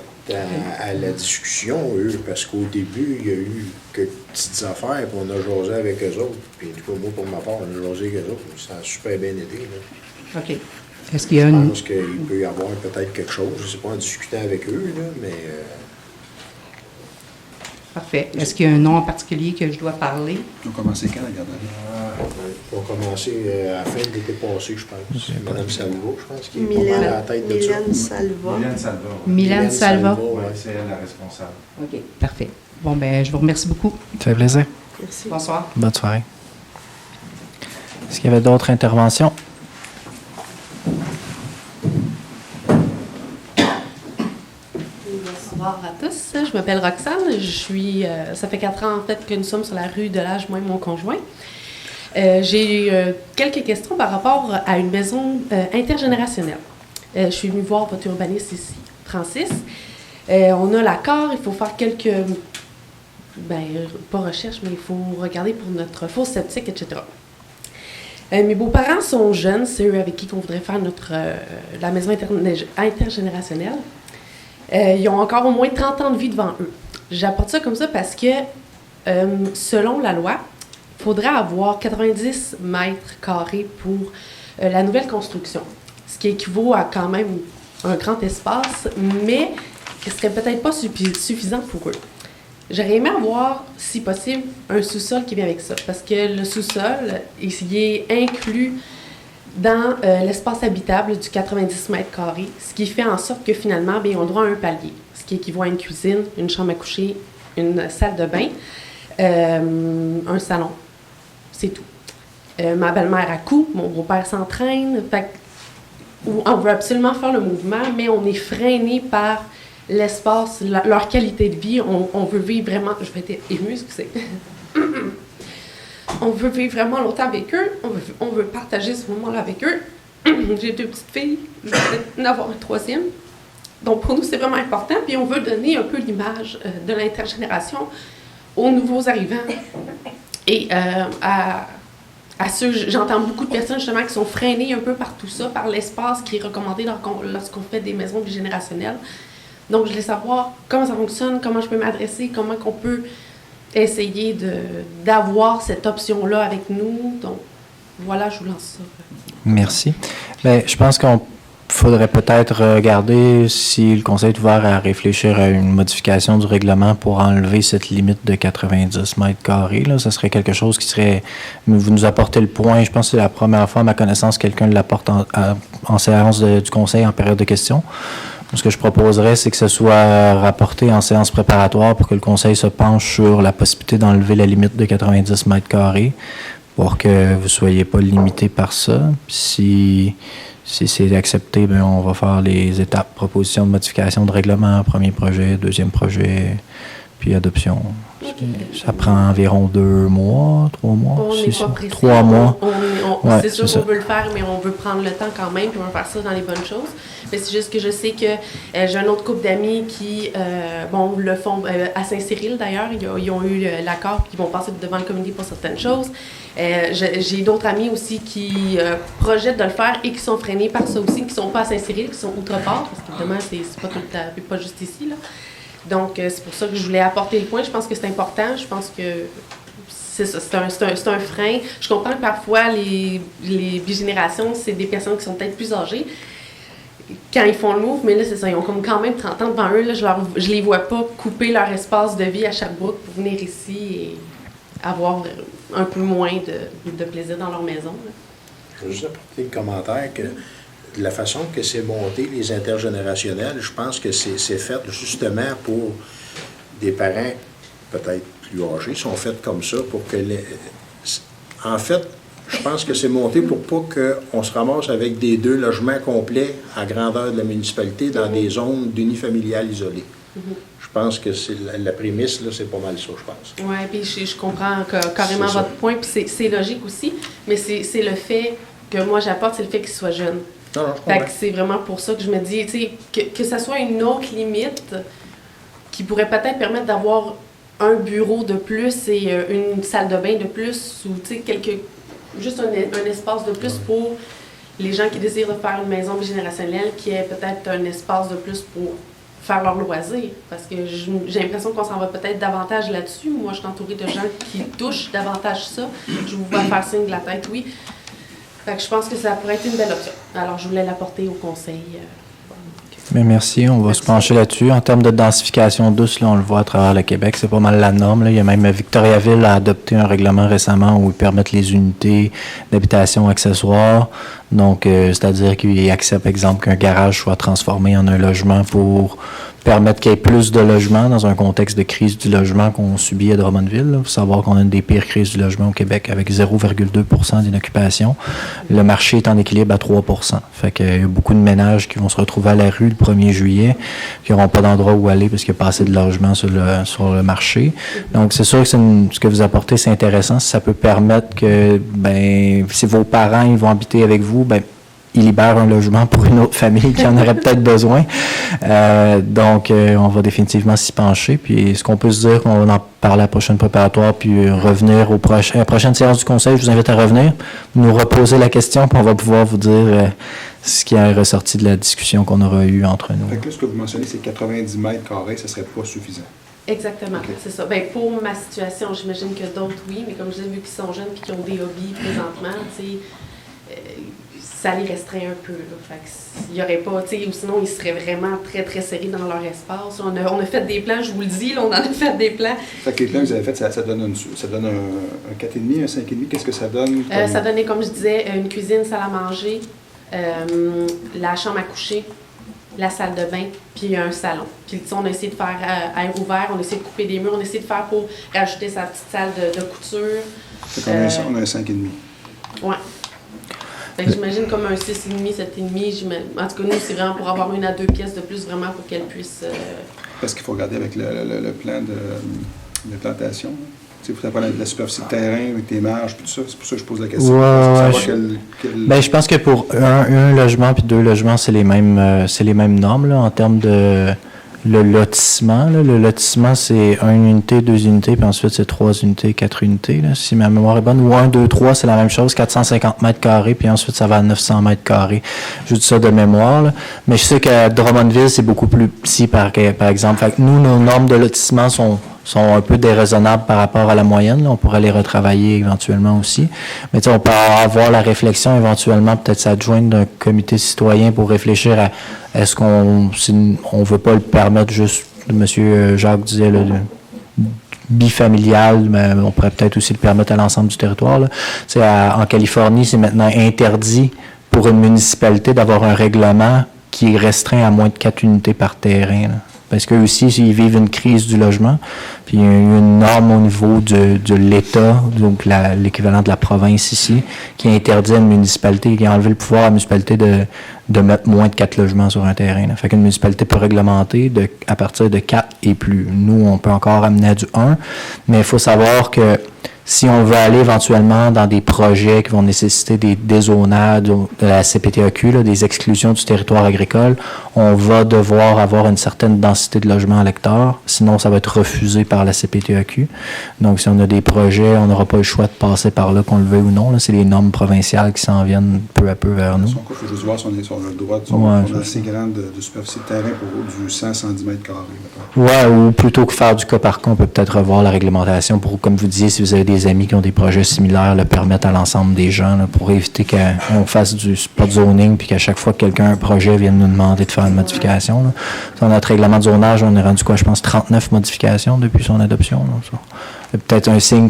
à la discussion, eux, parce qu'au début, il y a eu quelques petites affaires, puis on a jasé avec eux autres. Puis, du coup, moi, pour ma part, on a jasé avec eux autres. Ça a super bien été. Là. OK. Est-ce qu'il y a Je une... pense qu'il peut y avoir peut-être quelque chose, je ne sais pas, en discutant avec eux, là, mais... Parfait. Est-ce qu'il y a un nom en particulier que je dois parler? Ils ont commencé quand, la garderie? Ils ont commencé à la fin de l'été passé, je pense. Mme Salvo, je pense, qui est pas Mylène, mal à la tête de ça. Mylène Salva. Mylène Salva. ouais. Mylène Salva? ouais. Oui, c'est elle la responsable. OK. Parfait. Bon, ben je vous remercie beaucoup. Ça fait plaisir. Merci. Bonsoir. Bonne soirée. Est-ce qu'il y avait d'autres interventions? Bonsoir à tous. Je m'appelle Roxane. Ça fait 4 ans en fait que nous sommes sur la rue de l'Âge, moi et mon conjoint. J'ai quelques questions par rapport à une maison intergénérationnelle. Je suis venue voir votre urbaniste ici, Francis. On a l'accord, il faut faire quelques, pas recherche, mais il faut regarder pour notre fosse septique, etc. Mes beaux-parents sont jeunes, c'est eux avec qui on voudrait faire la maison intergénérationnelle. Ils ont encore au moins 30 ans de vie devant eux. J'apporte ça comme ça parce que, selon la loi, il faudrait avoir 90 mètres carrés pour la nouvelle construction, ce qui équivaut à quand même un grand espace, mais qui serait peut-être pas suffisant pour eux. J'aurais aimé avoir, si possible, un sous-sol qui vient avec ça, parce que le sous-sol, il est inclus dans l'espace habitable du 90 mètres carrés, ce qui fait en sorte que finalement, bien, on a droit à un palier, ce qui équivaut à une cuisine, une chambre à coucher, une salle de bain, un salon. C'est tout. Ma belle-mère accouche, mon beau-père s'entraîne. On veut absolument faire le mouvement, mais on est freiné par l'espace, leur qualité de vie. On veut vivre vraiment... Je vais être émue, excusez. On veut vivre vraiment longtemps avec eux. On veut partager ce moment-là avec eux. J'ai 2 petites filles. Je vais peut-être en avoir une 3e. Donc, pour nous, c'est vraiment important. Puis, on veut donner un peu l'image de l'intergénération aux nouveaux arrivants et à ceux, j'entends beaucoup de personnes justement qui sont freinées un peu par tout ça, par l'espace qui est recommandé lorsqu'on fait des maisons bigénérationnelles. Donc, je voulais savoir comment ça fonctionne, comment je peux m'adresser, comment qu'on peut essayer d'avoir cette option-là avec nous. Donc, voilà, je vous lance ça. Merci. Bien, je pense qu'on faudrait peut-être regarder si le Conseil est ouvert à réfléchir à une modification du règlement pour enlever cette limite de 90 mètres carrés. Là. Ça serait quelque chose qui serait... Vous nous apportez le point. Je pense que c'est la première fois, à ma connaissance, quelqu'un l'apporte en séance du Conseil en période de questions. Ce que je proposerais, c'est que ce soit rapporté en séance préparatoire pour que le Conseil se penche sur la possibilité d'enlever la limite de 90 mètres carrés pour que vous ne soyez pas limité par ça. Si c'est accepté, bien, on va faire les étapes, proposition de modification de règlement, premier projet, deuxième projet, puis adoption. Ça prend environ 2 mois, 3 mois. On n'est pas pressé. 3 mois. Ouais, c'est sûr qu'on veut le faire, mais on veut prendre le temps quand même, puis on va faire ça dans les bonnes choses. Mais c'est juste que je sais que j'ai un autre couple d'amis qui, le font à Saint-Cyril d'ailleurs. Ils ont eu l'accord, puis ils vont passer devant le comité pour certaines choses. J'ai d'autres amis aussi qui projettent de le faire et qui sont freinés par ça aussi, qui ne sont pas à Saint-Cyril, qui sont outre-part, parce qu'évidemment, c'est pas tout le temps, pas juste ici, là. Donc, c'est pour ça que je voulais apporter le point. Je pense que c'est important. Je pense que c'est ça, c'est un frein. Je comprends que parfois, les bigénérations, c'est des personnes qui sont peut-être plus âgées quand ils font le move, mais là, c'est ça, ils ont comme quand même 30 ans devant eux. Là, je les vois pas couper leur espace de vie à Sherbrooke pour venir ici et avoir un peu moins de plaisir dans leur maison. Là. Je veux juste apporter le commentaire que de la façon que c'est monté, les intergénérationnels, je pense que c'est fait justement pour des parents peut-être plus âgés, sont faits comme ça pour que en fait, je pense que c'est monté pour pas qu'on se ramasse avec des 2 logements complets à grandeur de la municipalité dans des zones d'unifamiliales isolées. Je pense que c'est la prémisse, là, c'est pas mal ça, je pense. Oui, puis je comprends carrément votre point, puis c'est logique aussi, mais c'est le fait que moi j'apporte, c'est le fait qu'ils soient jeunes. Fait que c'est vraiment pour ça que je me dis, tu sais, que ça soit une autre limite qui pourrait peut-être permettre d'avoir un bureau de plus et une salle de bain de plus, ou tu sais, juste un espace de plus pour les gens qui désirent de faire une maison bigénérationnelle, qui ait peut-être un espace de plus pour faire leur loisir. Parce que j'ai l'impression qu'on s'en va peut-être davantage là-dessus. Moi, je suis entourée de gens qui touchent davantage ça. Je vous vois faire signe de la tête, oui. Fait que je pense que ça pourrait être une belle option. Alors, je voulais l'apporter au conseil. Bien, merci. On va se pencher là-dessus. En termes de densification douce, là, on le voit à travers le Québec, c'est pas mal la norme. Là. Il y a même Victoriaville a adopté un règlement récemment où ils permettent les unités d'habitation accessoires. Donc, c'est-à-dire qu'ils acceptent, exemple, qu'un garage soit transformé en un logement pour permettre qu'il y ait plus de logements dans un contexte de crise du logement qu'on subit à Drummondville. Il faut savoir qu'on a une des pires crises du logement au Québec avec 0,2 d'inoccupation. Le marché est en équilibre à 3 Fait qu'il y a beaucoup de ménages qui vont se retrouver à la rue le 1er juillet, qui n'auront pas d'endroit où aller parce qu'il n'y a pas assez de logements sur le marché. Donc, c'est sûr que ce que vous apportez, c'est intéressant. Ça peut permettre que, si vos parents ils vont habiter avec vous, ils libèrent un logement pour une autre famille qui en aurait peut-être besoin. Donc, on va définitivement s'y pencher. Puis, ce qu'on peut se dire, on va en parler à la prochaine préparatoire, puis revenir à la prochaine séance du Conseil. Je vous invite à revenir, nous reposer la question, puis on va pouvoir vous dire ce qui est ressorti de la discussion qu'on aura eue entre nous. Fait que là, ce que vous mentionnez, c'est 90 mètres carrés, ça ne serait pas suffisant. Exactement, c'est ça. Pour ma situation, j'imagine que d'autres, oui, mais comme je disais, vu qu'ils sont jeunes et qu'ils ont des hobbies présentement, tu sais, ça les restreint un peu. Là. Fait que il y aurait pas, tu sais, ou sinon ils seraient vraiment très, très serrés dans leur espace. On a fait des plans, je vous le dis, là, on en a fait des plans. Fait que les plans que vous avez faits, ça donne un 4,5, un 5,5. Qu'est-ce que ça donne? Ça donnait, comme je disais, une cuisine, salle à manger, la chambre à coucher, la salle de bain, puis un salon. Puis on a essayé de faire air ouvert, on a essayé de couper des murs, on a essayé de faire pour rajouter sa petite salle de couture. Fait qu'on on a un 5,5. Ouais. Fait que j'imagine comme un 6,5, 7,5. En tout cas, nous, c'est vraiment pour avoir 1 à 2 pièces de plus, vraiment pour qu'elle puisse... Parce qu'il faut regarder avec le plan de plantation. Tu sais, il faut avoir la superficie de terrain avec tes marges, puis tout ça. C'est pour ça que je pose la question. Ben, je pense que pour un logement puis 2 logements, c'est les mêmes normes là, en termes de le lotissement. Là. Le lotissement, c'est 1 unité, 2 unités, puis ensuite c'est 3 unités, 4 unités, là, si ma mémoire est bonne. Ou 1, 2, 3, c'est la même chose, 450 mètres carrés, puis ensuite ça va à 900 mètres carrés. Je dis ça de mémoire. Là. Mais je sais qu'à Drummondville, c'est beaucoup plus petit, par exemple. Fait que nous, nos normes de lotissement sont un peu déraisonnables par rapport à la moyenne. Là. On pourrait les retravailler éventuellement aussi. Mais tu sais, on peut avoir la réflexion éventuellement, peut-être s'adjoindre d'un comité citoyen pour réfléchir à est-ce qu'on veut pas le permettre juste, M. Jacques disait, là, bifamilial, mais on pourrait peut-être aussi le permettre à l'ensemble du territoire. Là. Tu sais, en Californie, c'est maintenant interdit pour une municipalité d'avoir un règlement qui est restreint à moins de 4 unités par terrain. Là. Parce qu'eux aussi, ils vivent une crise du logement, puis il y a une norme au niveau de l'État, donc l'équivalent de la province ici, qui interdit à une municipalité, qui a enlevé le pouvoir à la municipalité de mettre moins de 4 logements sur un terrain. Là. Fait qu'une municipalité peut réglementer à partir de 4 et plus. Nous, on peut encore amener à du 1, mais il faut savoir que si on veut aller éventuellement dans des projets qui vont nécessiter des dézonages de la CPTAQ, là, des exclusions du territoire agricole, on va devoir avoir une certaine densité de logements à l'hectare, sinon ça va être refusé par la CPTAQ. Donc si on a des projets, on n'aura pas le choix de passer par là, qu'on le veuille ou non. Là. C'est les normes provinciales qui s'en viennent peu à peu vers nous. Il faut juste voir si on a le droit, on a assez grande de superficie de terrain pour du 100-110 mètres carrés. Oui, ou plutôt que faire du cas par cas, on peut peut-être revoir la réglementation pour, comme vous disiez, si vous avez des amis qui ont des projets similaires, le permettre à l'ensemble des gens là, pour éviter qu'on fasse du spot zoning puis qu'à chaque fois que quelqu'un a un projet vienne nous demander de faire une modification. Là. Dans notre règlement de zonage, on est rendu quoi, je pense, 39 modifications depuis son adoption. Là, ça. C'est peut-être un signe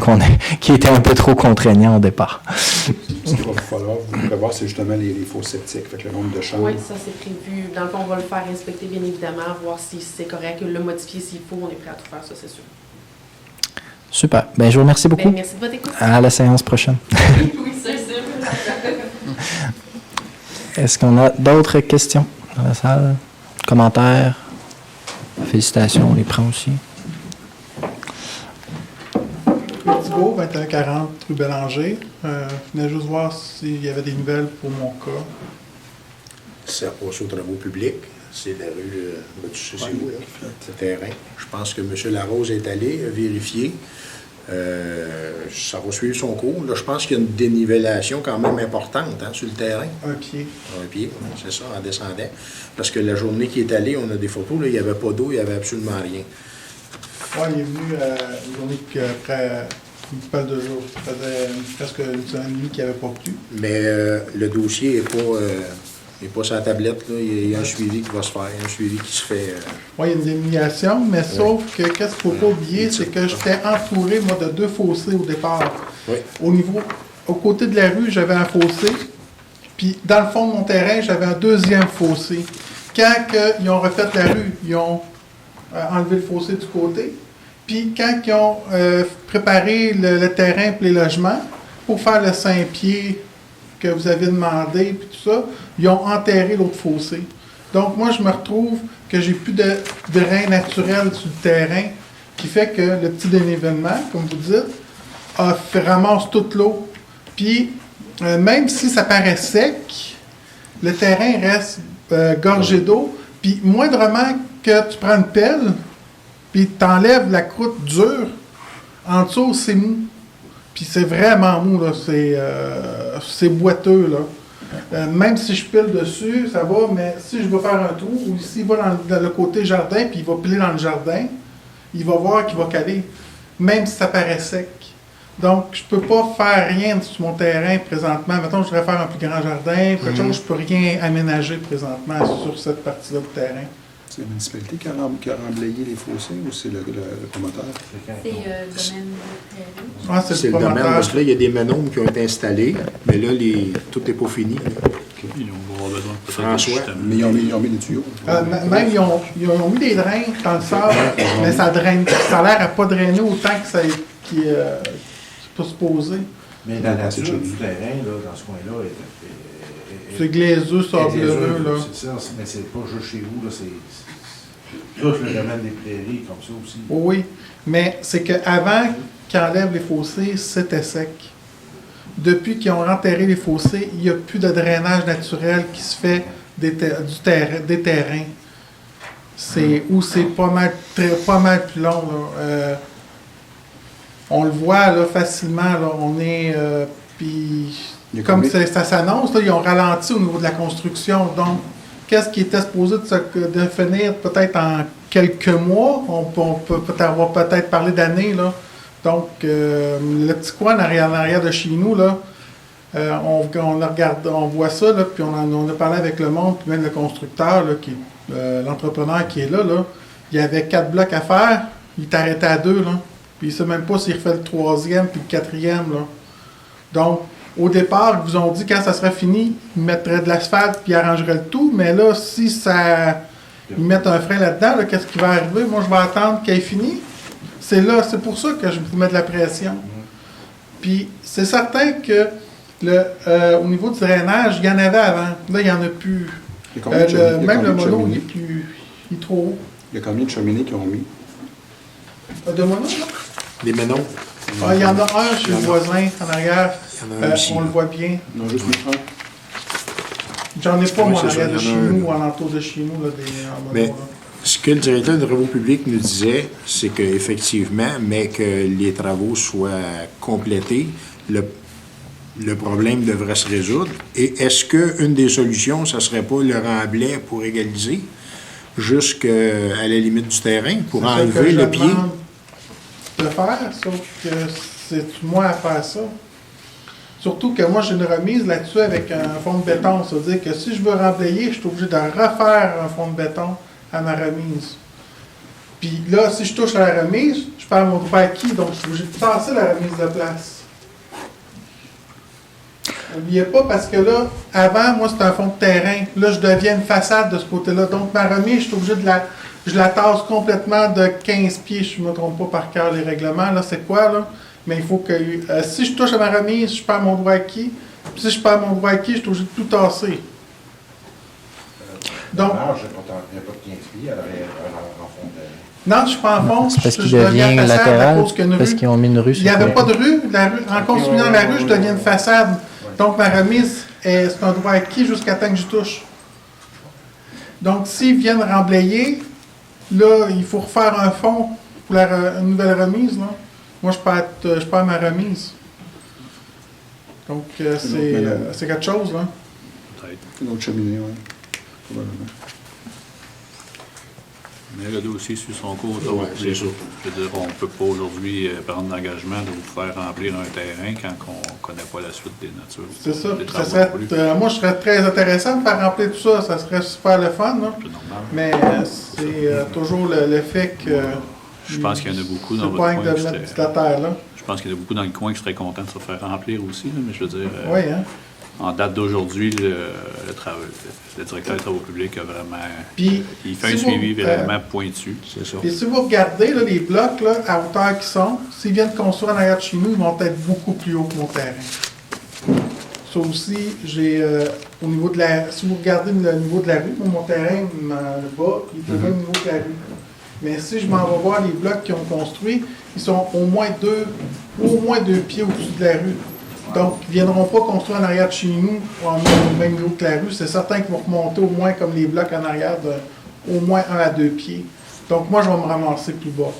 qui était un peu trop contraignant au départ. Ce qu'il va falloir vous prévoir, c'est justement les fosses septiques, fait que le nombre de chambres. Oui, ça c'est prévu. Dans le fond, on va le faire inspecter bien évidemment, voir si c'est correct, le modifier s'il faut, on est prêt à tout faire, ça c'est sûr. Super. Ben, je vous remercie beaucoup. Ben, merci de votre écoute. À la séance prochaine. Oui, c'est sûr. Est-ce qu'on a d'autres questions dans la salle? Commentaires? Félicitations, on les prend aussi. Thibault, 2140 rue Bélanger. Je venais juste voir s'il y avait des nouvelles pour mon cas. Ça passe aux travaux publics. C'est la rue, tu sais c'est où, là, le terrain. Je pense que M. Larose est allé vérifier. Ça va suivre son cours. Là, je pense qu'il y a une dénivellation quand même importante sur le terrain. Un pied. Un pied, c'est ça, en descendant. Parce que la journée qui est allée, on a des photos, là, il n'y avait pas d'eau, il n'y avait absolument rien. Oui, il est venu une journée après une couple de jours. Ça faisait presque une semaine et demie qu'il n'y avait pas plu. Mais le dossier n'est pas sur la tablette. Là. Il y a un suivi qui va se faire, un suivi qui se fait. Oui, il y a une dénivelation, mais sauf que qu'est-ce qu'il ne faut pas oublier, c'est que j'étais entouré, moi, de 2 fossés au départ. Oui. Au côté de la rue, j'avais un fossé, puis dans le fond de mon terrain, j'avais un 2e fossé. Quand ils ont refait la rue, ils ont enlevé le fossé du côté. Puis quand ils ont préparé le terrain pour les logements, pour faire le 5 pieds que vous avez demandé, puis tout ça, ils ont enterré l'autre fossé. Donc moi, je me retrouve que j'ai plus de drain naturel sur le terrain, qui fait que le petit dénivellement, comme vous dites, ramasse toute l'eau. Puis, même si ça paraît sec, le terrain reste gorgé d'eau. Puis, moindrement que tu prends une pelle, puis tu enlèves la croûte dure, en dessous, c'est mou. Puis c'est vraiment mou, là. C'est boiteux, là. Même si je pile dessus, ça va, mais si je veux faire un trou, ou s'il va dans le côté jardin, puis il va piler dans le jardin, il va voir qu'il va caler, même si ça paraît sec. Donc, je peux pas faire rien sur mon terrain présentement. Mettons, je voudrais faire un plus grand jardin, quelque chose, je peux rien aménager présentement sur cette partie-là du terrain. C'est la municipalité qui a remblayé les fossés ou c'est le promoteur? C'est le domaine de prairie. Ah, C'est le domaine, parce que là, il y a des ménomes qui ont été installés, mais là, tout n'est pas fini. Là. Ils vont avoir besoin peut-être de François, système. Mais ils ont mis des tuyaux. Même, ils ont mis des drains dans le sable, mais ça draine, ça a l'air à pas drainer autant que ça qui peut se poser. Mais la nature du terrain, là, dans ce coin-là, C'est glaiseux, sableux, là. C'est ça, mais c'est pas juste chez vous, là, c'est tout le domaine des prairies, comme ça aussi. Oui, mais c'est qu'avant qu'ils enlèvent les fossés, c'était sec. Depuis qu'ils ont enterré les fossés, il n'y a plus de drainage naturel qui se fait des terrains. C'est pas mal plus long, là. On le voit là, facilement, là, on est... puis comme ça s'annonce, là, ils ont ralenti au niveau de la construction. Donc, qu'est-ce qui était supposé de finir peut-être en quelques mois? On peut avoir peut-être parlé d'années, là. Donc, le petit coin en arrière de chez nous, là, on voit ça, là, puis on a parlé avec le monde, puis même le constructeur, là, l'entrepreneur qui est là, il y avait 4 blocs à faire, il est arrêté à 2, là. Puis il ne sait même pas s'il refait le 3e puis le 4e, là. Donc, au départ, ils vous ont dit quand ça serait fini, ils mettraient de l'asphalte puis ils arrangeraient le tout, mais là, si ils mettent un frein là-dedans, là, qu'est-ce qui va arriver? Moi, je vais attendre qu'il ait fini. C'est pour ça que je vous mets de la pression. Puis, c'est certain que au niveau du drainage, il y en avait avant. Là, il n'y en a plus. Même le mono, il est trop haut. Il y a combien de cheminées qu'ils ont mis? De mono, là? Les ménoms. Il y en a un chez le voisin, en arrière. Il y en a un aussi. On le voit bien. Non, juste un. J'en ai pas, Oui, moi, en c'est ça, arrière de il y en chez a un. nous, ou alentour de chez nous, là, en mono, Mais là. ce que le directeur des travaux publics nous disait, c'est qu'effectivement, mais que les travaux soient complétés, le problème devrait se résoudre. Et est-ce qu'une des solutions, ça ne serait pas le remblai pour égaliser jusqu'à la limite du terrain, pour C'est ça que enlever je le pied? demande de faire, sauf que c'est moi à faire ça. Surtout que moi, j'ai une remise là-dessus avec un fond de béton. Ça veut dire que si je veux remblayer, je suis obligé de refaire un fond de béton à ma remise. Puis là, si je touche à la remise, je perds mon droit acquis, donc je suis obligé de tasser la remise de place. N'oubliez pas, parce que là, avant, moi, c'était un fond de terrain. Là, je deviens une façade de ce côté-là. Donc, ma remise, je suis obligé je la tasse complètement de 15 pieds, je ne me trompe pas par cœur les règlements. Là, c'est quoi, là? Mais il faut que, si je touche à ma remise, je perds mon droit acquis. Puis si je perds mon droit acquis, je suis obligé de tout tasser. Donc, Il n'y a pas de 15 pieds à l'arrière, en fond de... non, je suis pas en fond. C'est parce qu'il je deviens devient façade à latéral, cause qu'il y a une parce rue. qu'ils ont mis une rue Il sur n'y le avait pas côté. de rue. En construisant la rue, je deviens une façade. Donc, ma remise, c'est un droit acquis jusqu'à temps que je touche. Donc, s'ils viennent remblayer, là, il faut refaire un fond pour une nouvelle remise. Là. Moi, je perds ma remise. Donc, c'est quelque chose. Là. Peut-être. Une autre cheminée, oui. Probablement. Mais le dossier suit son cours. Ouais, c'est ça. Je veux dire, on ne peut pas aujourd'hui prendre l'engagement de vous faire remplir un terrain quand on ne connaît pas la suite des natures. C'est ça. des Puis ça travaux serait, non plus. moi, je serais très intéressant de faire remplir tout ça. Ça serait super le fun. Là. C'est normal. Mais c'est toujours le fait que... Je pense qu'il y en a beaucoup dans c'est votre pas coin de qui mettre de seraient- la terre, là. Je pense qu'il y en a beaucoup dans le coin qui seraient contents de se faire remplir aussi, là, mais je veux dire, Oui, hein. en date d'aujourd'hui, le directeur des travaux publics a vraiment... Puis, il fait si un suivi vous, vraiment pointu. C'est ça. puis si vous regardez là, les blocs là, à hauteur qu'ils sont, s'ils viennent construire en arrière de chez nous, ils vont être beaucoup plus hauts que mon terrain. Ça aussi, j'ai au niveau de la. Si vous regardez le niveau de la rue, mon terrain, le bas, il est au même niveau que la rue. Mais si je m'en vais voir les blocs qu'ils ont construits, ils sont au moins deux pieds au-dessus de la rue. Donc, ils ne viendront pas construire en arrière de chez nous au même niveau que la rue. C'est certain qu'ils vont remonter au moins comme les blocs en arrière de au moins 1 à 2 pieds. Donc, moi, je vais me ramasser plus bas.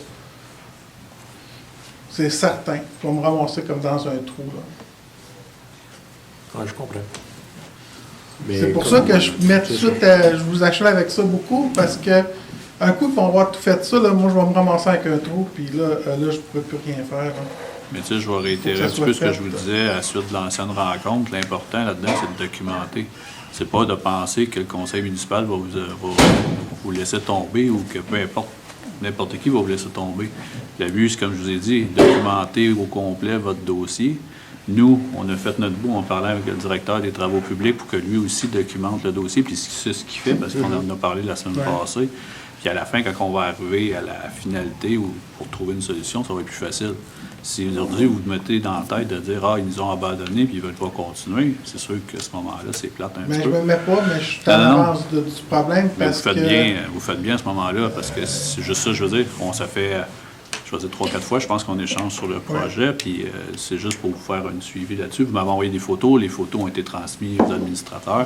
C'est certain. Je vais me ramasser comme dans un trou. Là. Ouais, je comprends. Mais C'est pour comme- ça que je mets tout de c'est suite, ça. je vous achète avec ça beaucoup, parce que un coup qu'on va avoir tout fait ça, là, moi, je vais me ramasser avec un trou, puis là, je ne pourrai plus rien faire. Là. Mais tu sais, je vais réitérer un petit peu ce que je vous disais à la suite de l'ancienne rencontre. L'important là-dedans, c'est de documenter. C'est pas de penser que le conseil municipal va vous laisser tomber ou que peu importe, n'importe qui va vous laisser tomber. Le but, c'est comme je vous ai dit, documenter au complet votre dossier. Nous, on a fait notre bout en parlant avec le directeur des travaux publics pour que lui aussi documente le dossier, puis c'est ce qu'il fait, parce qu'on en a parlé la semaine passée. Puis à la fin, quand on va arriver à la finalité ou pour trouver une solution, ça va être plus facile. Si aujourd'hui, vous mettez dans la tête de dire « Ah, ils nous ont abandonnés puis ils ne veulent pas continuer », c'est sûr qu'à ce moment-là, c'est plate un petit peu. Mais je ne me mets pas, mais je suis en avance du problème parce que... Vous faites bien à ce moment-là, parce que c'est juste ça, je veux dire, ça fait, je veux dire, 3-4 fois, je pense qu'on échange sur le projet, puis c'est juste pour vous faire un suivi là-dessus. Vous m'avez envoyé des photos, les photos ont été transmises aux administrateurs.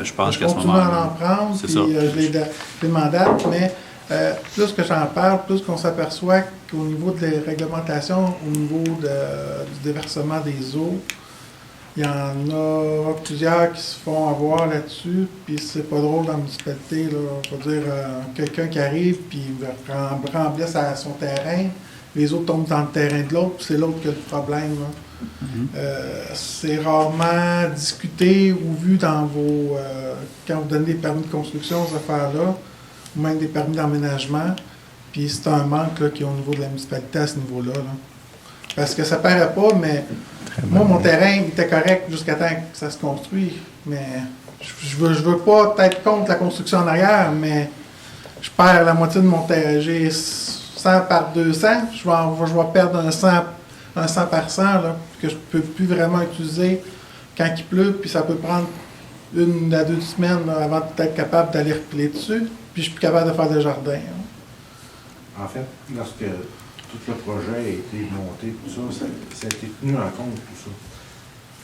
Je pense qu'à ce moment-là... Je continue à en prendre, puis je les mandate, mais plus que j'en parle, plus qu'on s'aperçoit qu'au niveau de la réglementation, au niveau du déversement des eaux, il y en a plusieurs qui se font avoir là-dessus, puis c'est pas drôle dans la municipalité, là. Je veux dire, quelqu'un qui arrive, puis remplisse son terrain, les autres tombent dans le terrain de l'autre, puis c'est l'autre qui a le problème, là. C'est rarement discuté ou vu dans vos... quand vous donnez des permis de construction, ces affaires-là, ou même des permis d'emménagement, puis c'est un manque là, qui est au niveau de la municipalité à ce niveau-là. Là. Parce que ça paraît pas, mais moi, mon terrain était correct jusqu'à temps que ça se construise, mais je veux pas être contre la construction en arrière, mais je perds la moitié de mon terrain. J'ai 100 par 200, je vais perdre un 100 par 100 là, que je ne peux plus vraiment utiliser quand il pleut, puis ça peut prendre 1 à 2 semaines là, avant d'être capable d'aller repiler dessus, puis je suis plus capable de faire des jardins. Hein. En fait, lorsque tout le projet a été monté, tout ça, ça a été tenu en compte, tout ça.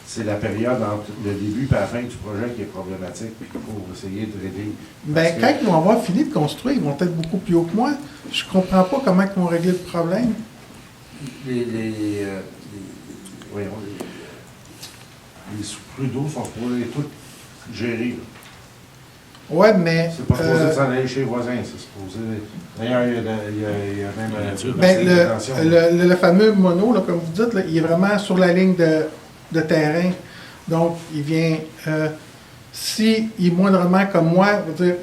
C'est la période entre le début et la fin du projet qui est problématique, puis il faut essayer de régler. Bien, quand ils vont avoir fini de construire, ils vont être beaucoup plus haut que moi. Je comprends pas comment ils vont régler le problème. Les sous-pluies d'eau sont supposés tous gérés. Oui, mais... C'est pas supposé s'en aller chez les voisins, c'est supposé... D'ailleurs, il y a même... le fameux mono, là, comme vous dites, là, il est vraiment sur la ligne de terrain. Donc, il vient... si il est moindrement comme moi, je veux dire,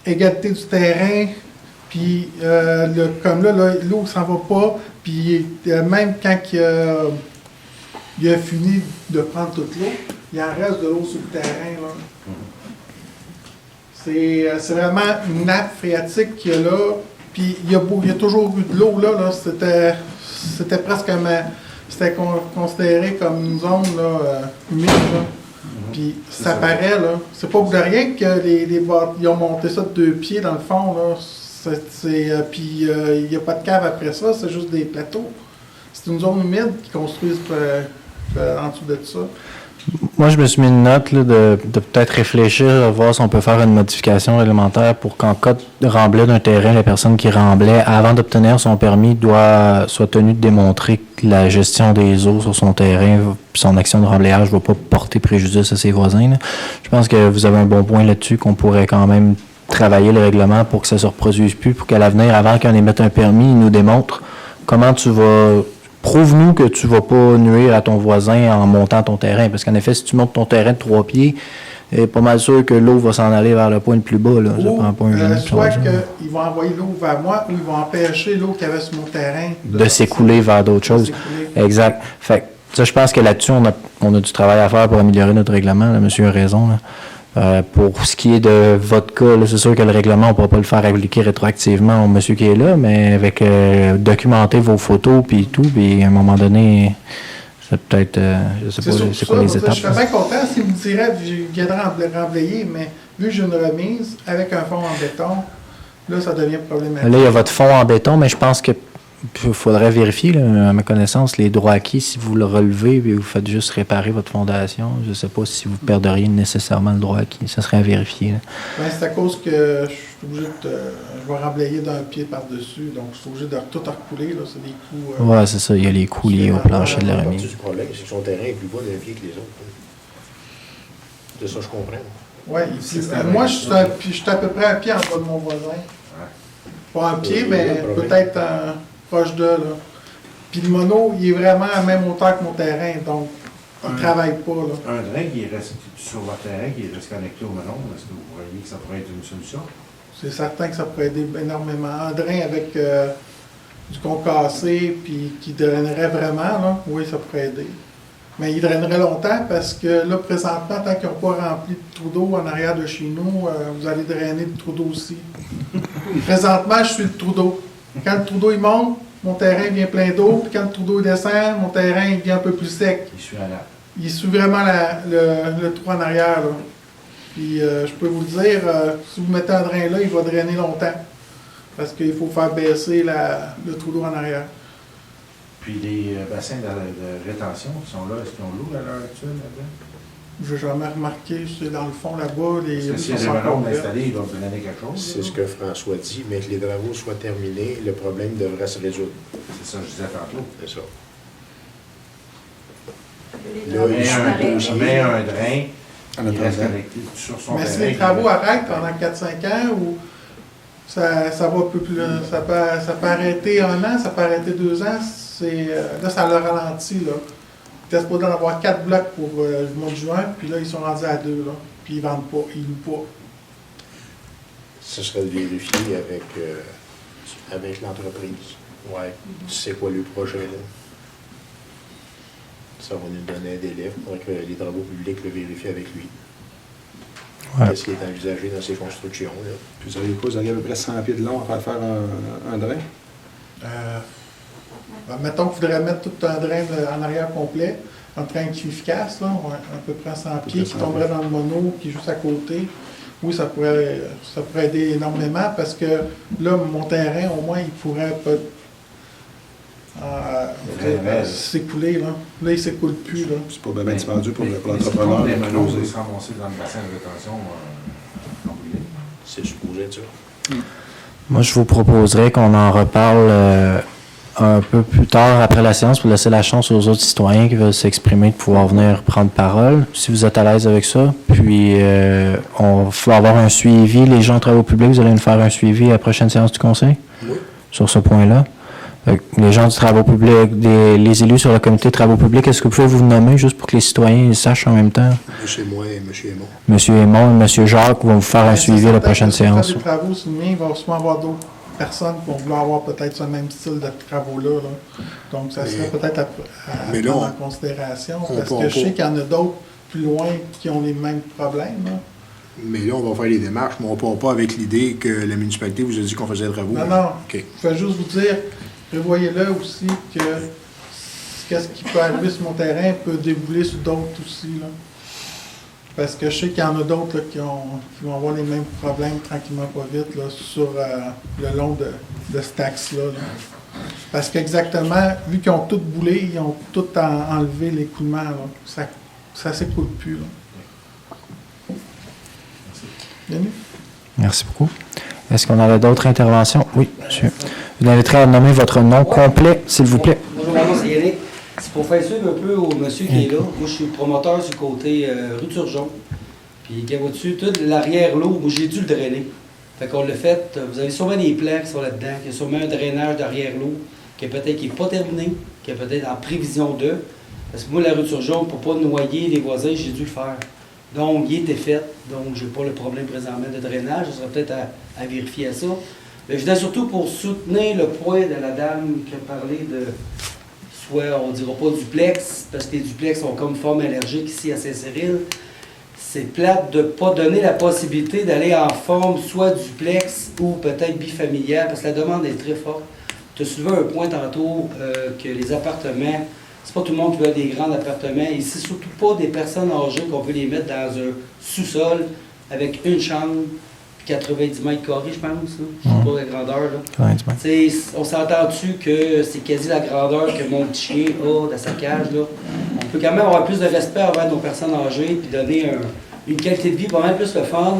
égalité du terrain, puis comme là, l'eau ne s'en va pas, puis même quand il a fini de prendre toute l'eau, il en reste de l'eau sur le terrain, là. C'est vraiment une nappe phréatique qu'il y a là. Puis il y a toujours eu de l'eau là. C'était presque c'était considéré comme une zone là, humide. Là. Puis ça paraît là. C'est pas pour de rien que ils ont monté ça de 2 pieds dans le fond là. Puis il n'y a pas de cave après ça, c'est juste des plateaux. C'est une zone humide qui construisent en dessous de ça. Moi, je me suis mis une note là, de peut-être réfléchir à voir si on peut faire une modification réglementaire pour qu'en cas de remblai d'un terrain, la personne qui remblait, avant d'obtenir son permis, soit tenue de démontrer que la gestion des eaux sur son terrain, son action de remblayage ne va pas porter préjudice à ses voisins. Là. Je pense que vous avez un bon point là-dessus, qu'on pourrait quand même travailler le règlement pour que ça ne se reproduise plus, pour qu'à l'avenir, avant qu'on émette un permis, il nous démontre comment tu vas... Prouve-nous que tu ne vas pas nuire à ton voisin en montant ton terrain. Parce qu'en effet, si tu montes ton terrain de 3 pieds, pas mal sûr que l'eau va s'en aller vers le point le plus bas. Là. Ça prend pas un génie. Soit qu'ils vont envoyer l'eau vers moi ou ils vont empêcher l'eau qu'il y avait sur mon terrain de s'écouler vers d'autres choses. Exact. Fait que, ça, je pense que là-dessus, on a du travail à faire pour améliorer notre règlement. Là. Monsieur a raison. Là. Pour ce qui est de votre cas, là, c'est sûr que le règlement, on ne pourra pas le faire appliquer rétroactivement au monsieur qui est là, mais avec documenter vos photos puis tout, puis à un moment donné, c'est peut-être, je ne sais pas, c'est quoi les étapes. Je serais bien content s'il me dirait que je viendrais remblayer, mais vu que j'ai une remise avec un fond en béton, là, ça devient problématique. Là, il y a votre fond en béton, mais je pense que il faudrait vérifier, là, à ma connaissance, les droits acquis, si vous le relevez et vous faites juste réparer votre fondation, je ne sais pas si vous perdriez nécessairement le droit acquis. Ça serait à vérifier. Ben, c'est à cause que je suis obligé je vais remblayer d'un pied par-dessus, donc je suis obligé de tout recouler. Là, c'est des coûts... Oui, c'est ça. Il y a les coûts liés au plancher de la remise. Le problème, c'est que son terrain est plus bas d'un pied que les autres. C'est ça, je comprends. Oui, moi, je suis à peu près un pied en bas de mon voisin. Pas un pied, mais peut-être proche de, là. Puis le mono, il est vraiment à la même hauteur que mon terrain, donc il ne travaille pas, là. Un drain qui reste sur votre terrain, qui reste connecté au melon, est-ce que vous voyez que ça pourrait être une solution? C'est certain que ça pourrait aider énormément. Un drain avec du concassé, puis qui drainerait vraiment, là, oui, ça pourrait aider. Mais il drainerait longtemps parce que là, présentement, tant qu'ils n'ont pas rempli de trou d'eau en arrière de chez nous, vous allez drainer le trou d'eau aussi. Présentement, je suis le trou d'eau. Quand le trou d'eau il monte, mon terrain vient plein d'eau, puis quand le trou d'eau descend, mon terrain il vient un peu plus sec. Il suit à la... Il suit vraiment le trou en arrière, là. Puis je peux vous le dire, si vous mettez un drain là, il va drainer longtemps. Parce qu'il faut faire baisser le trou d'eau en arrière. Puis les bassins de rétention qui sont là, est-ce qu'ils ont l'eau à l'heure actuelle là-dedans? Je n'ai jamais remarqué, c'est dans le fond là-bas, les Parce que s'il y a des melons installés, ils vont vous donner quelque chose. C'est ce que François dit, mais que les travaux soient terminés, le problème devrait se résoudre. C'est ça que je disais tantôt. C'est ça. On met un drain qui reste connecté sur son terrain. Mais si les travaux arrêtent pendant 4-5 ans, ou ça va un peu plus, ça peut arrêter 1 an, ça peut arrêter 2 ans, là, ça le ralentit, là. Ils étaient supposés en avoir 4 blocs pour le mois de juin, puis là, ils sont rendus à 2, là. Puis ils vendent pas, ils louent pas. Ce serait de vérifier avec l'entreprise. Ouais. C'est quoi le projet, là? Ça va nous donner un délai. Il faudrait que les travaux publics le vérifient avec lui. Ouais. Qu'est-ce qui est envisagé dans ces constructions-là? Puis vous auriez à peu près 100 pieds de long à faire un drain? Mettons qu'il faudrait mettre tout un drain en arrière complet, un drain qui est efficace, là, à peu près 100 pieds, qui tomberait dans le mono, qui est juste à côté. Oui, ça pourrait aider énormément parce que là, mon terrain, au moins, il pourrait s'écouler. Là, il ne s'écoule plus. Là. C'est pas bien dispendieux pour Les l'entrepreneur. les melons vont se ramasser dans le bassin de rétention complet. C'est supposé être ça. Moi, je vous proposerais qu'on en reparle un peu plus tard après la séance pour laisser la chance aux autres citoyens qui veulent s'exprimer de pouvoir venir prendre parole, si vous êtes à l'aise avec ça. Puis, on va avoir un suivi. Les gens de travaux publics, vous allez nous faire un suivi à la prochaine séance du conseil? Oui. Sur ce point-là. Les gens du travaux publics, les élus sur le comité de travaux publics, est-ce que vous pouvez vous nommer juste pour que les citoyens sachent en même temps? C'est moi et M. Aymon. M. Aymon et M. Jacques vont vous faire un suivi à la prochaine séance. Les travaux, c'est le mien, il va sûrement avoir d'autres personnes qui vont vouloir avoir peut-être ce même style de travaux-là. Là. Donc, ça serait peut-être à prendre en considération, parce que je sais qu'il y en a d'autres plus loin qui ont les mêmes problèmes. Là. Mais là, on va faire les démarches, mais on ne part pas avec l'idée que la municipalité vous a dit qu'on faisait des travaux. Non. OK. Je vais juste vous dire, prévoyez-le aussi que qu'est-ce qui peut arriver sur mon terrain peut débouler sur d'autres aussi. Là. Parce que je sais qu'il y en a d'autres là, qui vont avoir les mêmes problèmes tranquillement pas vite là, sur le long de cet axe-là. Là. Parce qu'exactement, vu qu'ils ont tout boulé, ils ont tout enlevé l'écoulement. Là. Ça s'écoule plus. Là. Bienvenue. Merci beaucoup. Est-ce qu'on avait d'autres interventions? Oui, monsieur. Vous m'inviterez à nommer votre nom complet, s'il vous plaît. Bonjour, mon nom c'est Eric. C'est pour faire suivre un peu au monsieur qui est là. Moi, je suis promoteur du côté rue Turgeon. Puis, vois-tu, tout l'arrière-l'eau, moi, j'ai dû le drainer. Fait qu'on l'a fait. Vous avez sûrement des plans qui sont là-dedans. Il y a sûrement un drainage d'arrière-l'eau qui est peut-être qui n'est pas terminé, qui est peut-être en prévision de. Parce que moi, la rue Turgeon, pour ne pas noyer les voisins, j'ai dû le faire. Donc, il était fait. Donc, je n'ai pas le problème présentement de drainage. Ce serait peut-être à vérifier à ça. Mais je venais surtout pour soutenir le point de la dame qui a parlé de, soit on ne dira pas duplex, parce que les duplex ont comme forme allergique ici à Saint-Cyril. C'est plate de ne pas donner la possibilité d'aller en forme soit duplex ou peut-être bifamilial, parce que la demande est très forte. Tu as soulevé un point tantôt que les appartements, c'est pas tout le monde qui veut des grands appartements, et c'est surtout pas des personnes âgées qu'on peut les mettre dans un sous-sol avec une chambre, 90 mètres carrés, je pense. Je ne sais pas la grandeur. Là. On s'entend-tu que c'est quasi la grandeur que mon petit chien a dans sa cage. Là. On peut quand même avoir plus de respect envers nos personnes âgées et donner une qualité de vie pas mal plus le fun.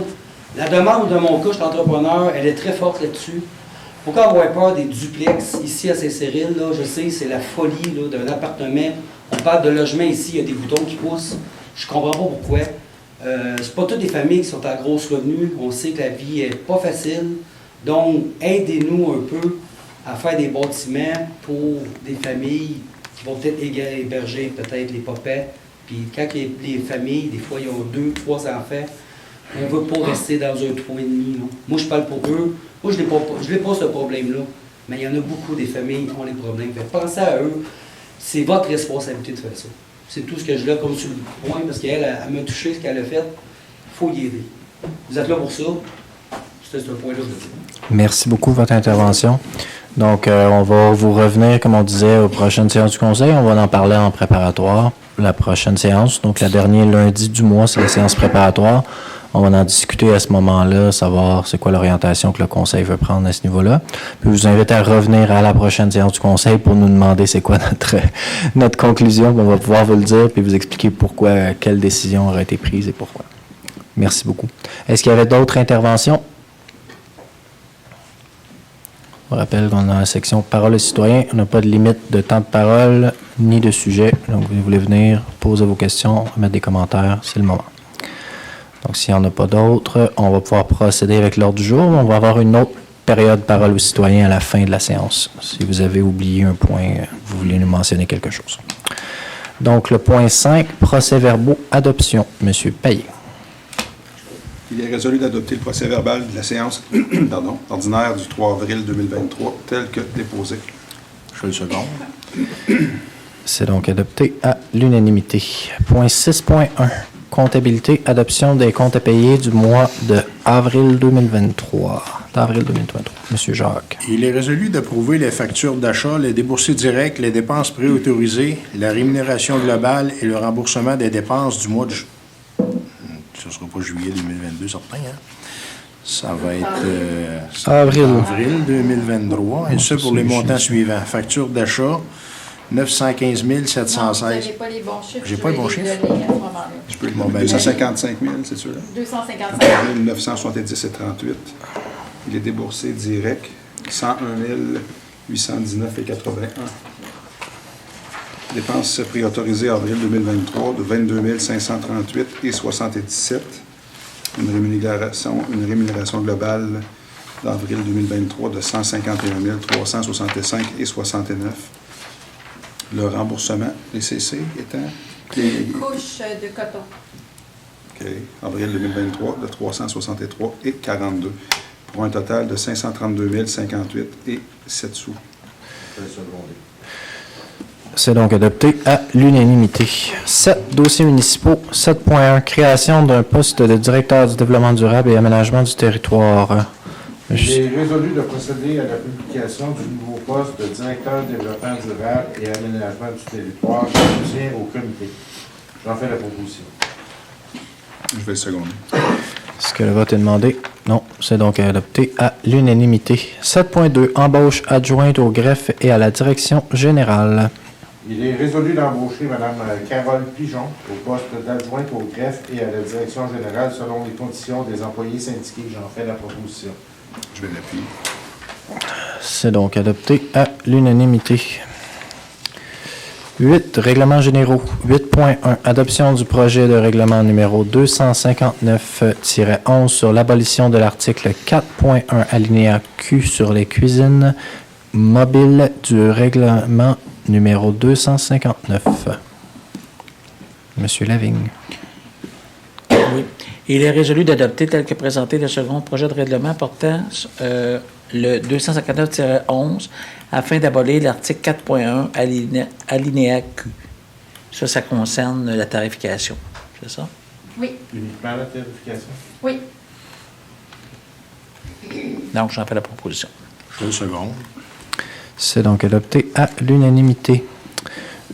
La demande de mon cas, je suis entrepreneur, elle est très forte là-dessus. Pourquoi avoir peur des duplex ici à Saint-Cyril? Là, je sais, c'est la folie d'un appartement. On parle de logement ici, il y a des boutons qui poussent. Je comprends pas pourquoi. C'est pas toutes les familles qui sont à grosse revenu. On sait que la vie est pas facile. Donc, aidez-nous un peu à faire des bâtiments pour des familles qui vont peut-être héberger peut-être les papettes. Puis quand les familles, des fois, ils ont 2, 3 enfants, on ne veut pas rester dans un 3,5. Là. Moi, je parle pour eux. Moi, je n'ai pas ce problème-là. Mais il y en a beaucoup des familles qui ont des problèmes. Fait que pensez à eux. C'est votre responsabilité de faire ça. C'est tout ce que je l'ai comme sur le point, parce qu'elle elle m'a touché ce qu'elle a fait. Il faut y aider. Vous êtes là pour ça. C'était ce point-là que je dis. Merci beaucoup de votre intervention. Donc, on va vous revenir, comme on disait, aux prochaines séances du Conseil. On va en parler en préparatoire, la prochaine séance. Donc, la dernière lundi du mois, c'est la séance préparatoire. On va en discuter à ce moment-là, savoir c'est quoi l'orientation que le Conseil veut prendre à ce niveau-là. Puis, je vous invite à revenir à la prochaine séance du Conseil pour nous demander c'est quoi notre conclusion. On va pouvoir vous le dire puis vous expliquer pourquoi, quelle décision aura été prise et pourquoi. Merci beaucoup. Est-ce qu'il y avait d'autres interventions? Je vous rappelle qu'on a la section Parole aux citoyens. On n'a pas de limite de temps de parole ni de sujet. Donc, vous voulez venir poser vos questions, mettre des commentaires, c'est le moment. Donc, s'il n'y en a pas d'autres, on va pouvoir procéder avec l'ordre du jour. On va avoir une autre période Parole aux citoyens à la fin de la séance. Si vous avez oublié un point, vous voulez nous mentionner quelque chose. Donc, le point 5, procès-verbaux, adoption. Monsieur Payet. Il est résolu d'adopter le procès-verbal de la séance ordinaire du 3 avril 2023 tel que déposé. Je le seconde. C'est donc adopté à l'unanimité. Point 6.1. Comptabilité, adoption des comptes à payer du mois d'avril 2023. Monsieur Jacques. Il est résolu d'approuver les factures d'achat, les déboursés directs, les dépenses préautorisées, la rémunération globale et le remboursement des dépenses du mois de juillet. Ce ne sera pas juillet 2022, certain, hein? Ça va être avril 2023, et ce pour les montants suivants. Facture d'achat, 915 716. Vous n'avez pas les bons chiffres. J'ai pas les bons chiffres? Je peux le 255 000, c'est sûr. 255 000. 970,38. Il est déboursé direct, 101 819,81. Dépenses préautorisées avril 2023 de 22 538,77. Une rémunération globale d'avril 2023 de 151 365,69. Le remboursement, les CC étant... Couche de coton. OK. Avril 2023 de 363,42 pour un total de 532 058,7 sous. C'est donc adopté à l'unanimité. 7 dossiers municipaux. 7.1. Création d'un poste de directeur du développement durable et aménagement du territoire. J'ai résolu de procéder à la publication du nouveau poste de directeur du développement durable et aménagement du territoire qui soutient au comité. J'en fais la proposition. Je vais le seconder. Est-ce que le vote est demandé? Non. C'est donc adopté à l'unanimité. 7.2. Embauche adjointe au greffe et à la direction générale. Il est résolu d'embaucher Mme Carole Pigeon au poste d'adjointe au greffe et à la direction générale selon les conditions des employés syndiqués. J'en fais la proposition. Je vais l'appuyer. C'est donc adopté à l'unanimité. 8. Règlements généraux. 8.1. Adoption du projet de règlement numéro 259-11 sur l'abolition de l'article 4.1 alinéa Q sur les cuisines mobiles du règlement numéro 259. Monsieur Lavigne. Oui. Il est résolu d'adopter tel que présenté le second projet de règlement portant le 259-11 afin d'abolir l'article 4.1 alinéa Q. Ça concerne la tarification. C'est ça? Oui. Uniquement la tarification? Oui. Donc, j'en fais la proposition. Je le seconde. C'est donc adopté à l'unanimité.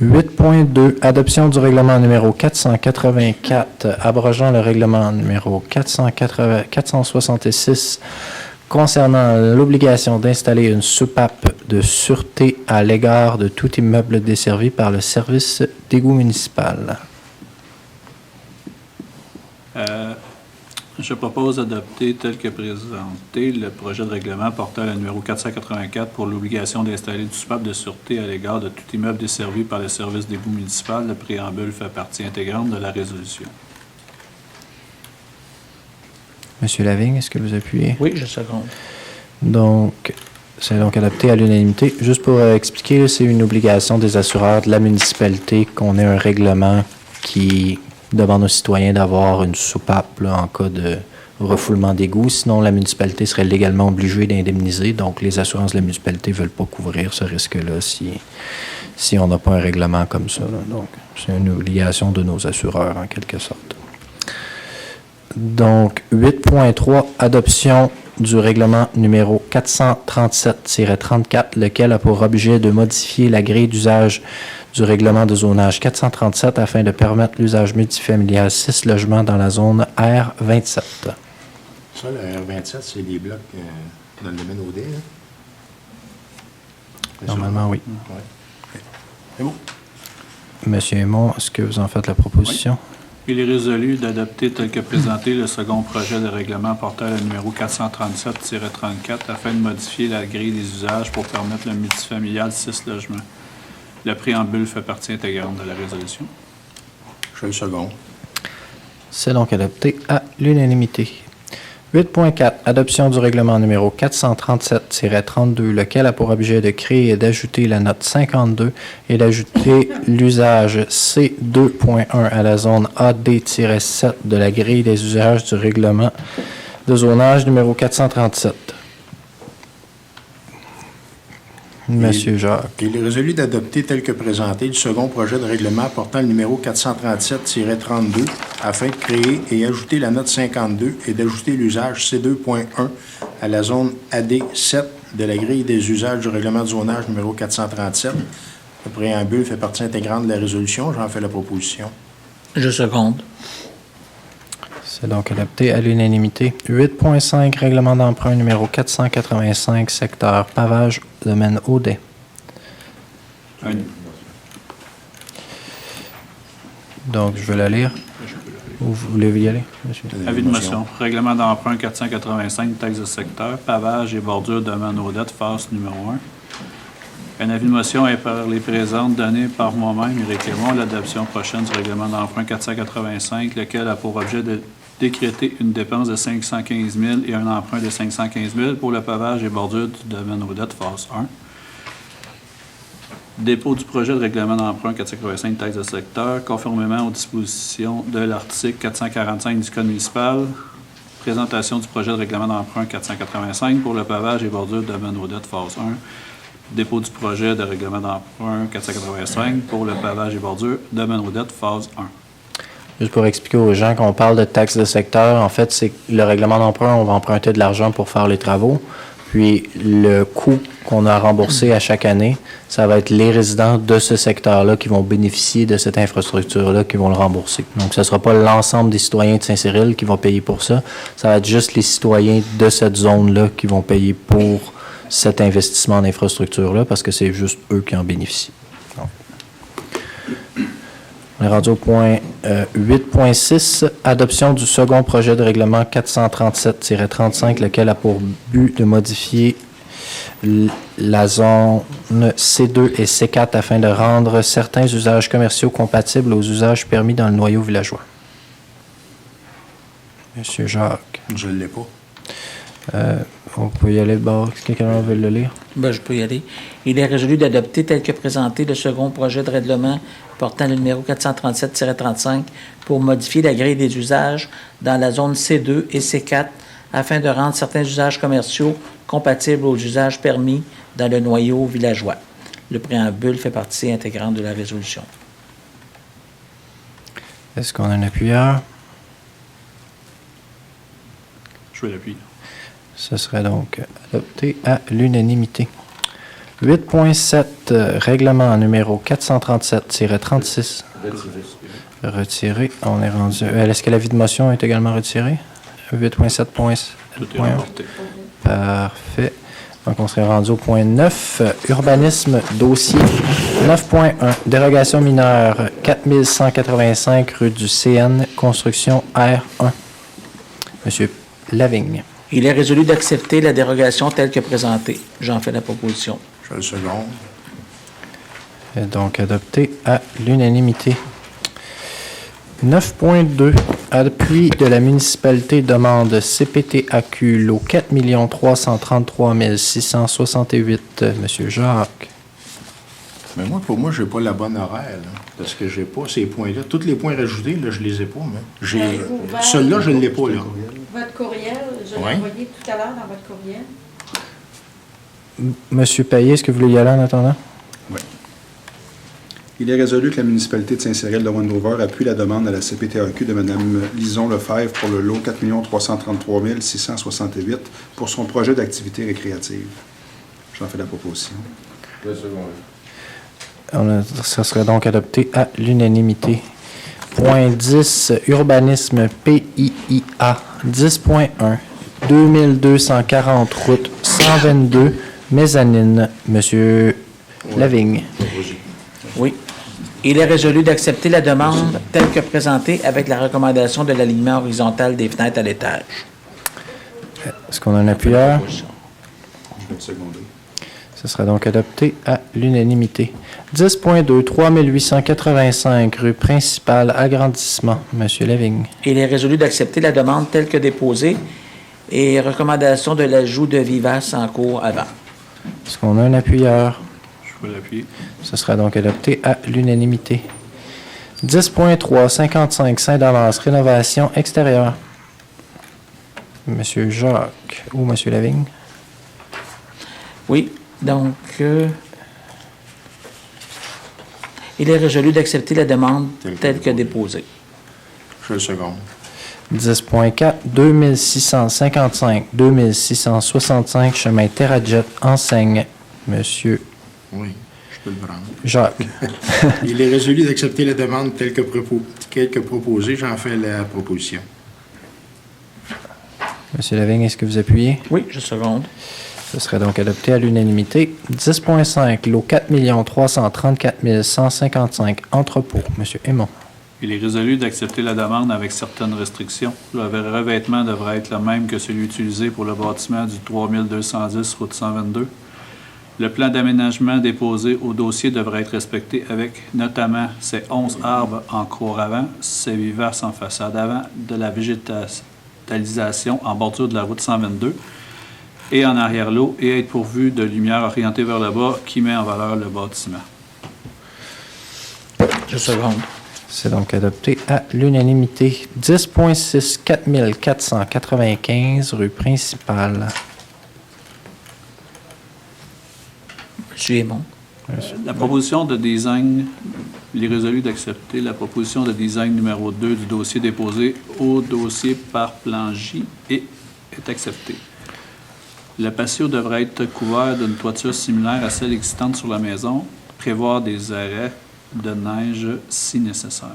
8.2. Adoption du règlement numéro 484, abrogeant le règlement numéro 466 concernant l'obligation d'installer une soupape de sûreté à l'égard de tout immeuble desservi par le service d'égout municipal. Je propose d'adopter tel que présenté le projet de règlement portant le numéro 484 pour l'obligation d'installer du soupape de sûreté à l'égard de tout immeuble desservi par le service d'égout municipal. Le préambule fait partie intégrante de la résolution. Monsieur Lavigne, est-ce que vous appuyez? Oui, je seconde. Donc, C'est donc adopté à l'unanimité. Juste pour expliquer, c'est une obligation des assureurs de la municipalité qu'on ait un règlement qui demande aux citoyens d'avoir une soupape là, en cas de refoulement d'égouts. Sinon, la municipalité serait légalement obligée d'indemniser. Donc, les assurances de la municipalité ne veulent pas couvrir ce risque-là si on n'a pas un règlement comme ça. Là. Donc, c'est une obligation de nos assureurs, en quelque sorte. Donc, 8.3, adoption du règlement numéro 437-34, lequel a pour objet de modifier la grille d'usage du règlement de zonage 437 afin de permettre l'usage multifamilial 6 logements dans la zone R27. Ça, le R27, c'est les blocs dans le domaine OD, là? Normalement, oui. Ouais. C'est bon. Monsieur Aymon, est-ce que vous en faites la proposition? Il est résolu d'adopter tel que présenté le second projet de règlement portant le numéro 437-34 afin de modifier la grille des usages pour permettre le multifamilial 6 logements. Le préambule fait partie intégrante de la résolution. Je le second. C'est donc adopté à l'unanimité. 8.4. Adoption du règlement numéro 437-32, lequel a pour objet de créer et d'ajouter la note 52 et d'ajouter l'usage C2.1 à la zone AD-7 de la grille des usages du règlement de zonage numéro 437. Monsieur Jacques. Il est résolu d'adopter tel que présenté le second projet de règlement portant le numéro 437-32 afin de créer et ajouter la note 52 et d'ajouter l'usage C2.1 à la zone AD7 de la grille des usages du règlement de zonage numéro 437. Le préambule fait partie intégrante de la résolution. J'en fais la proposition. Je seconde. C'est donc adopté à l'unanimité. 8.5, règlement d'emprunt numéro 485, secteur pavage, domaine Audet. Donc, je vais la lire. Ou vous voulez y aller, monsieur? Avis de motion. Règlement d'emprunt 485, taxe de secteur, pavage et bordure domaine Audet, phase numéro 1. Un avis de motion est par les présentes donné par moi-même et réclamons l'adoption prochaine du règlement d'emprunt 485, lequel a pour objet de décréter une dépense de 515 000 et un emprunt de 515 000 pour le pavage et bordure du domaine Audet, phase 1. Dépôt du projet de règlement d'emprunt 485 taxe de secteur, conformément aux dispositions de l'article 445 du Code municipal. Présentation du projet de règlement d'emprunt 485 pour le pavage et bordure du domaine Audet, phase 1. Dépôt du projet de règlement d'emprunt 485 pour le pavage et bordure domaine Audet, phase 1. Juste pour expliquer aux gens qu'on parle de taxe de secteur, en fait, c'est que le règlement d'emprunt, on va emprunter de l'argent pour faire les travaux. Puis le coût qu'on a remboursé à chaque année, ça va être les résidents de ce secteur-là qui vont bénéficier de cette infrastructure-là qui vont le rembourser. Donc, ce ne sera pas l'ensemble des citoyens de Saint-Cyril qui vont payer pour ça. Ça va être juste les citoyens de cette zone-là qui vont payer pour cet investissement en infrastructure-là parce que c'est juste eux qui en bénéficient. Donc, on est rendu au point 8.6, adoption du second projet de règlement 437-35, lequel a pour but de modifier la zone C2 et C4 afin de rendre certains usages commerciaux compatibles aux usages permis dans le noyau villageois. Monsieur Jacques. Je ne l'ai pas. On peut y aller de bord. Est-ce que quelqu'un veut le lire? Ben, je peux y aller. Il est résolu d'adopter tel que présenté le second projet de règlement portant le numéro 437-35 pour modifier la grille des usages dans la zone C2 et C4 afin de rendre certains usages commerciaux compatibles aux usages permis dans le noyau villageois. Le préambule fait partie intégrante de la résolution. Est-ce qu'on a un appuyeur? Je vais l'appuyer. Ce serait donc adopté à l'unanimité. 8.7, règlement numéro 437-36. Retiré. On est rendu. Est-ce que l'avis de motion est également retiré? 8.7. Tout est remporté. Parfait. Donc, on serait rendu au point 9. Urbanisme, dossier 9.1. Dérogation mineure 4185 rue du CN, construction R1. Monsieur Lavigne. Il est résolu d'accepter la dérogation telle que présentée. J'en fais la proposition. Je le second. Donc, adopté à l'unanimité. 9.2. Appui de la municipalité demande CPTAQ, lot 4 333 668. Monsieur Jacques. Mais moi, pour moi, je n'ai pas la bonne horaire, là, parce que je n'ai pas ces points-là. Tous les points rajoutés, là, je ne les ai pas. Celui-là, je ne l'ai pas, là. Votre courriel, je l'ai Ouais. envoyé tout à l'heure dans votre courriel. Monsieur Payet, est-ce que vous voulez y aller en attendant? Oui. Il est résolu que la municipalité de Saint-Cyril de Wendover appuie la demande à la CPTAQ de Mme Lison Lefebvre pour le lot 4 333 668 pour son projet d'activité récréative. J'en fais la proposition. Le second. Ça serait donc adopté à l'unanimité. Point 10, urbanisme PIIA, 10.1, 2240 route 122, mezzanine. Monsieur Lavigne. Oui. Il est résolu d'accepter la demande telle que présentée avec la recommandation de l'alignement horizontal des fenêtres à l'étage. Est-ce qu'on a un appuyeur? Je vais le seconder. Ce sera donc adopté à l'unanimité. 10.2, 3885 rue principale, agrandissement. Monsieur Lavigne. Il est résolu d'accepter la demande telle que déposée et recommandation de l'ajout de vivaces en cours avant. Est-ce qu'on a un appuyeur? Je peux l'appuyer. Ce sera donc adopté à l'unanimité. 10.3, 55 Saint-Damas, rénovation extérieure. Monsieur Jacques ou Monsieur Lavigne? Oui, donc, il est résolu d'accepter la demande telle que déposée. Je le seconde. 10.4, 2655, 2665 chemin Terrajet, enseigne. Monsieur Oui, je peux le prendre. Jacques. Il est résolu d'accepter la demande telle que proposée. J'en fais la proposition. Monsieur Lavigne, est-ce que vous appuyez? Oui, je seconde. Ce serait donc adopté à l'unanimité. 10.5, lot 4 334 155, entrepôt. Monsieur Aymon. Il est résolu d'accepter la demande avec certaines restrictions. Le revêtement devrait être le même que celui utilisé pour le bâtiment du 3210 route 122. Le plan d'aménagement déposé au dossier devrait être respecté avec notamment ces 11 arbres en cour avant, ces vivaces en façade avant, de la végétalisation en bordure de la route 122 et en arrière-lot et être pourvu de lumière orientée vers le bas qui met en valeur le bâtiment. Je seconde. C'est donc adopté à l'unanimité. 10.6, 4495 rue principale. Monsieur Aymon. La proposition de design, il est résolu d'accepter la proposition de design numéro 2 du dossier déposé au dossier par plan J et est acceptée. Le patio devrait être couvert d'une toiture similaire à celle existante sur la maison, prévoir des arrêts de neige si nécessaire.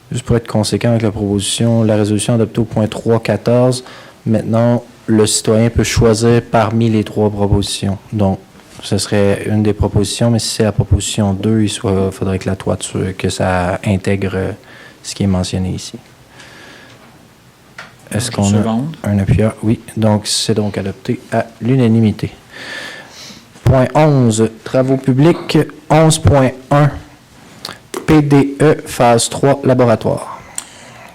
Juste pour être conséquent avec la proposition, la résolution adoptée au point 3.14, maintenant, le citoyen peut choisir parmi les 3 propositions. Donc, ce serait une des propositions, mais si c'est la proposition 2, il faudrait que la toiture, que ça intègre ce qui est mentionné ici. Est-ce qu'on a un appuyeur? Oui, donc c'est donc adopté à l'unanimité. Point 11, travaux publics, 11.1, PDE, phase 3, laboratoire.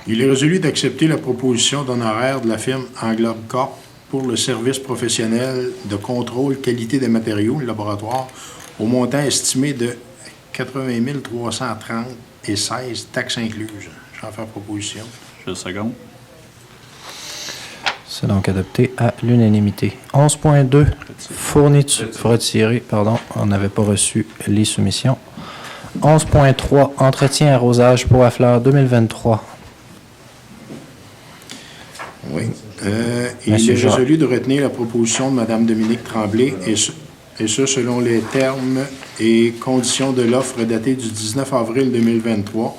Il est résolu d'accepter la proposition d'honoraire de la firme Englobe Corp pour le service professionnel de contrôle qualité des matériaux, le laboratoire, au montant estimé de 80 330 et 16 taxes incluses. J'en fais proposition. Je seconde. C'est donc adopté à l'unanimité. 11.2, fourniture, retiré, pardon, on n'avait pas reçu les soumissions. 11.3, entretien arrosage pour la fleur 2023. Oui. Il est résolu de retenir la proposition de Mme Dominique Tremblay, et ce selon les termes et conditions de l'offre datée du 19 avril 2023,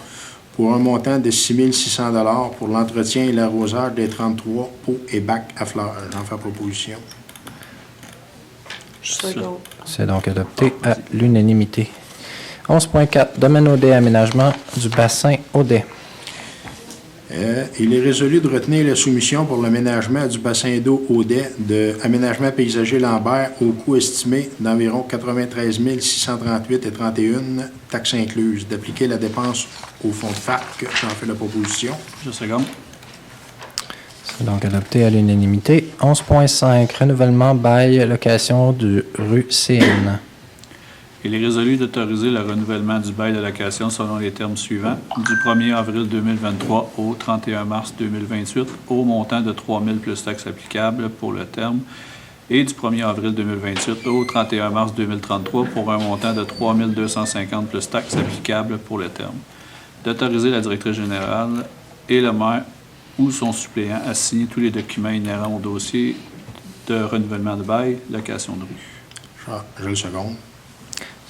pour un montant de 6 600 $ pour l'entretien et l'arrosage des 33 pots et bacs à fleurs. J'en fais proposition. C'est donc adopté à l'unanimité. 11.4, domaine Audet, aménagement du bassin Audet. Il est résolu de retenir la soumission pour l'aménagement du bassin d'eau Audet de Aménagement paysager Lambert au coût estimé d'environ 93 638,31 taxes incluses, d'appliquer la dépense au fonds de FAC. J'en fais la proposition. Je seconde. C'est donc adopté à l'unanimité. 11.5, renouvellement bail location du rue CN. Il est résolu d'autoriser le renouvellement du bail de location selon les termes suivants. Du 1er avril 2023 au 31 mars 2028, au montant de 3 000 plus taxes applicables pour le terme, et du 1er avril 2028 au 31 mars 2033 pour un montant de 3 250 plus taxes applicables pour le terme. D'autoriser la directrice générale et le maire ou son suppléant à signer tous les documents inhérents au dossier de renouvellement de bail, location de rue. Je le seconde.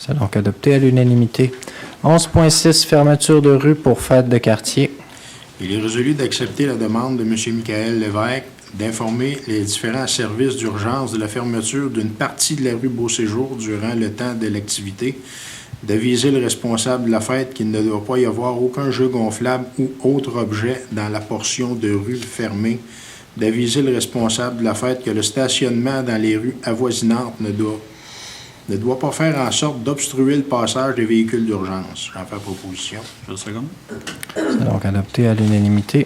C'est donc adopté à l'unanimité. 11.6, fermeture de rue pour fête de quartier. Il est résolu d'accepter la demande de M. Michael Lévesque d'informer les différents services d'urgence de la fermeture d'une partie de la rue Beau-Séjour durant le temps de l'activité, d'aviser le responsable de la fête qu'il ne doit pas y avoir aucun jeu gonflable ou autre objet dans la portion de rue fermée, d'aviser le responsable de la fête que le stationnement dans les rues avoisinantes ne doit pas faire en sorte d'obstruer le passage des véhicules d'urgence. J'en fais proposition. Je seconde. C'est donc adopté à l'unanimité.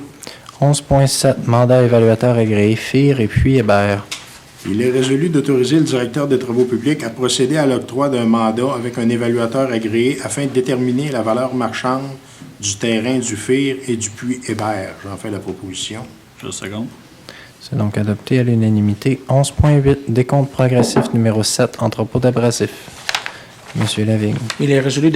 11.7, mandat évaluateur agréé FIR et puis Hébert. Il est résolu d'autoriser le directeur des travaux publics à procéder à l'octroi d'un mandat avec un évaluateur agréé afin de déterminer la valeur marchande du terrain du FIR et du puits Hébert. J'en fais la proposition. Je seconde. C'est donc adopté à l'unanimité. 11.8, décompte progressif numéro 7, entrepôt d'abrasifs. Monsieur Lavigne. Il est résolu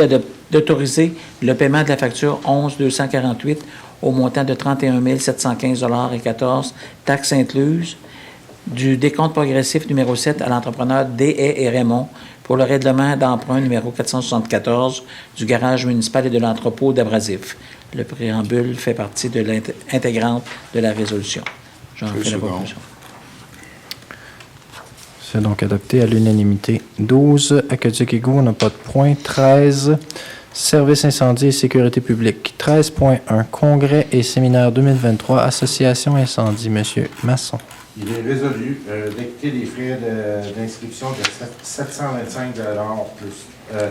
d'autoriser le paiement de la facture 11-248 au montant de 31 715,14 $, taxes incluses, du décompte progressif numéro 7 à l'entrepreneur D.A. et Raymond pour le règlement d'emprunt numéro 474 du garage municipal et de l'entrepôt d'abrasifs. Le préambule fait partie de l'intégrante de la résolution. J'en fais la proposition. C'est donc adopté à l'unanimité. 12, Aqueduc-Égout, on n'a pas de point. 13, Service incendie et sécurité publique. 13.1, Congrès et séminaire 2023, Association incendie. Monsieur Masson. Il est résolu d'acquitter les frais d'inscription de 725 plus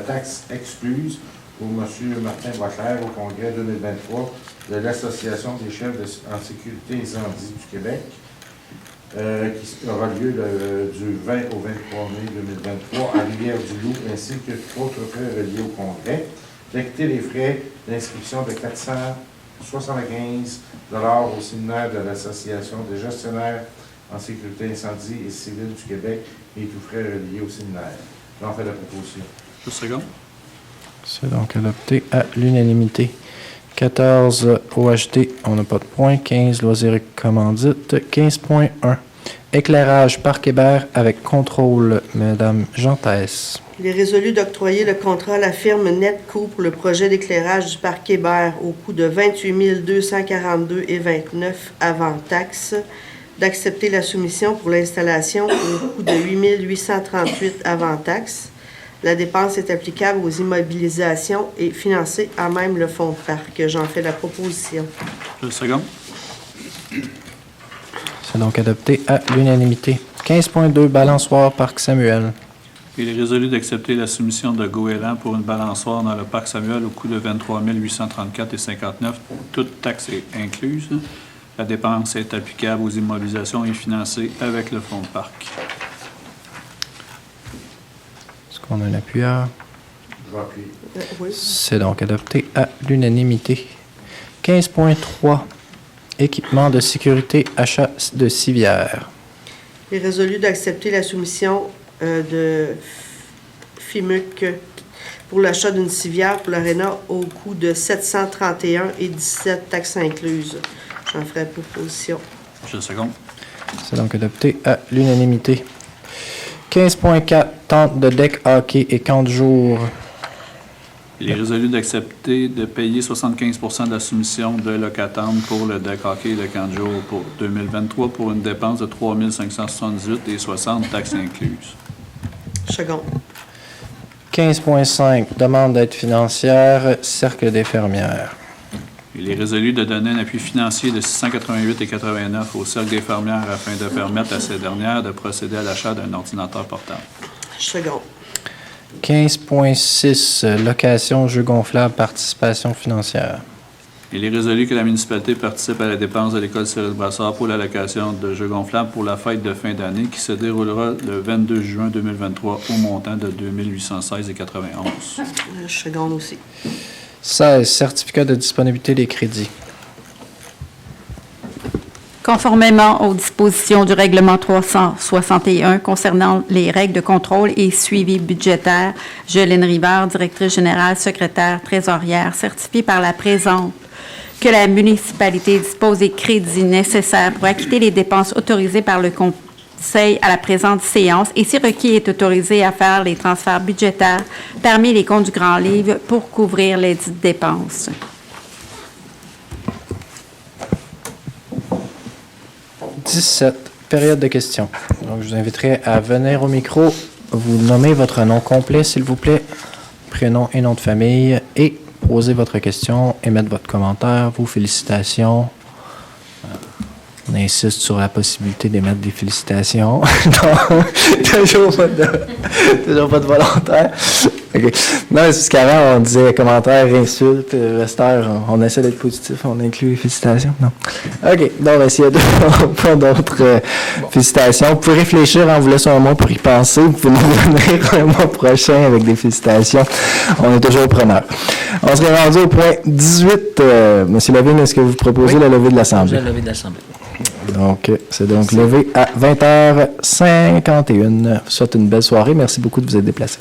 taxes excluses pour M. Martin Boisclair au Congrès 2023 de l'Association des chefs en sécurité incendie du Québec, qui aura lieu du 20 au 23 mai 2023 à Rivière-du-Loup, ainsi que d'autres frais reliés au Congrès. D'acquitter les frais d'inscription de 475 au séminaire de l'Association des gestionnaires en sécurité incendie et civile du Québec et tous frais reliés au séminaire. J'en fais la proposition. Je seconde. C'est donc adopté à l'unanimité. 14, OHD, on n'a pas de point. 15, loisirs et commandites. 15.1, éclairage Parc Hébert avec contrôle. Madame Jantès. Il est résolu d'octroyer le contrat à la firme Netco pour le projet d'éclairage du Parc Hébert au coût de 28 242,29 avant taxe, d'accepter la soumission pour l'installation au coût de 8 838 avant taxe. La dépense est applicable aux immobilisations et financée à même le fonds de parc. J'en fais la proposition. Je seconde. C'est donc adopté à l'unanimité. 15.2, balançoire Parc Samuel. Il est résolu d'accepter la soumission de Goéland pour une balançoire dans le Parc Samuel au coût de 23 834,59 $, toute taxe incluse. La dépense est applicable aux immobilisations et financée avec le fonds de parc. Est-ce qu'on a un appuyeur? Je vais appuyer. Oui. C'est donc adopté à l'unanimité. 15.3, équipement de sécurité, achat de civières. Il est résolu d'accepter la soumission de FIMUC pour l'achat d'une civière pour l'aréna au coût de 731,17 $, taxes incluses. J'en ferai proposition. Je seconde. C'est donc adopté à l'unanimité. 15.4, tente de deck hockey et camp de jour. Il est résolu d'accepter de payer 75 % de la soumission de Locatante pour le deck hockey et le camp de jour pour 2023 pour une dépense de 3 578,60 $, taxes incluses. Second. 15.5, demande d'aide financière, Cercle des fermières. Il est résolu de donner un appui financier de 688,89 au Cercle des fermières afin de permettre à ces dernières de procéder à l'achat d'un ordinateur portable. Second. 15.6, location, jeux gonflables, participation financière. Il est résolu que la municipalité participe à la dépense de l'école Cyril Brassard pour la location de jeux gonflables pour la fête de fin d'année qui se déroulera le 22 juin 2023 au montant de 2816,91. Second aussi. 16, certificat de disponibilité des crédits. Conformément aux dispositions du règlement 361 concernant les règles de contrôle et suivi budgétaire, Jolene Rivard, directrice générale, secrétaire, trésorière, certifie par la présente que la municipalité dispose des crédits nécessaires pour acquitter les dépenses autorisées par le Conseil à la présente séance et, si requis, est autorisée à faire les transferts budgétaires parmi les comptes du Grand Livre pour couvrir les dites dépenses. « 17, période de questions. Donc, je vous inviterai à venir au micro, vous nommer votre nom complet, s'il vous plaît, prénom et nom de famille, et poser votre question, émettre votre commentaire, vos félicitations. On insiste sur la possibilité d'émettre des félicitations. Non, toujours pas de volontaire. Okay. Non, c'est parce qu'avant, on disait commentaires, insultes, resteurs. On essaie d'être positif, on inclut les félicitations. Non. OK. Donc, s'il y a pas d'autres félicitations, vous pouvez réfléchir en vous laissant un mois pour y penser. Vous pouvez nous revenir un mois prochain avec des félicitations. On est toujours preneurs. On serait rendu au point 18. Monsieur Lavigne, est-ce que vous proposez la levée de l'Assemblée? La levée de l'Assemblée. Donc, c'est donc levé à 20h51. Soit une belle soirée. Merci beaucoup de vous être déplacés.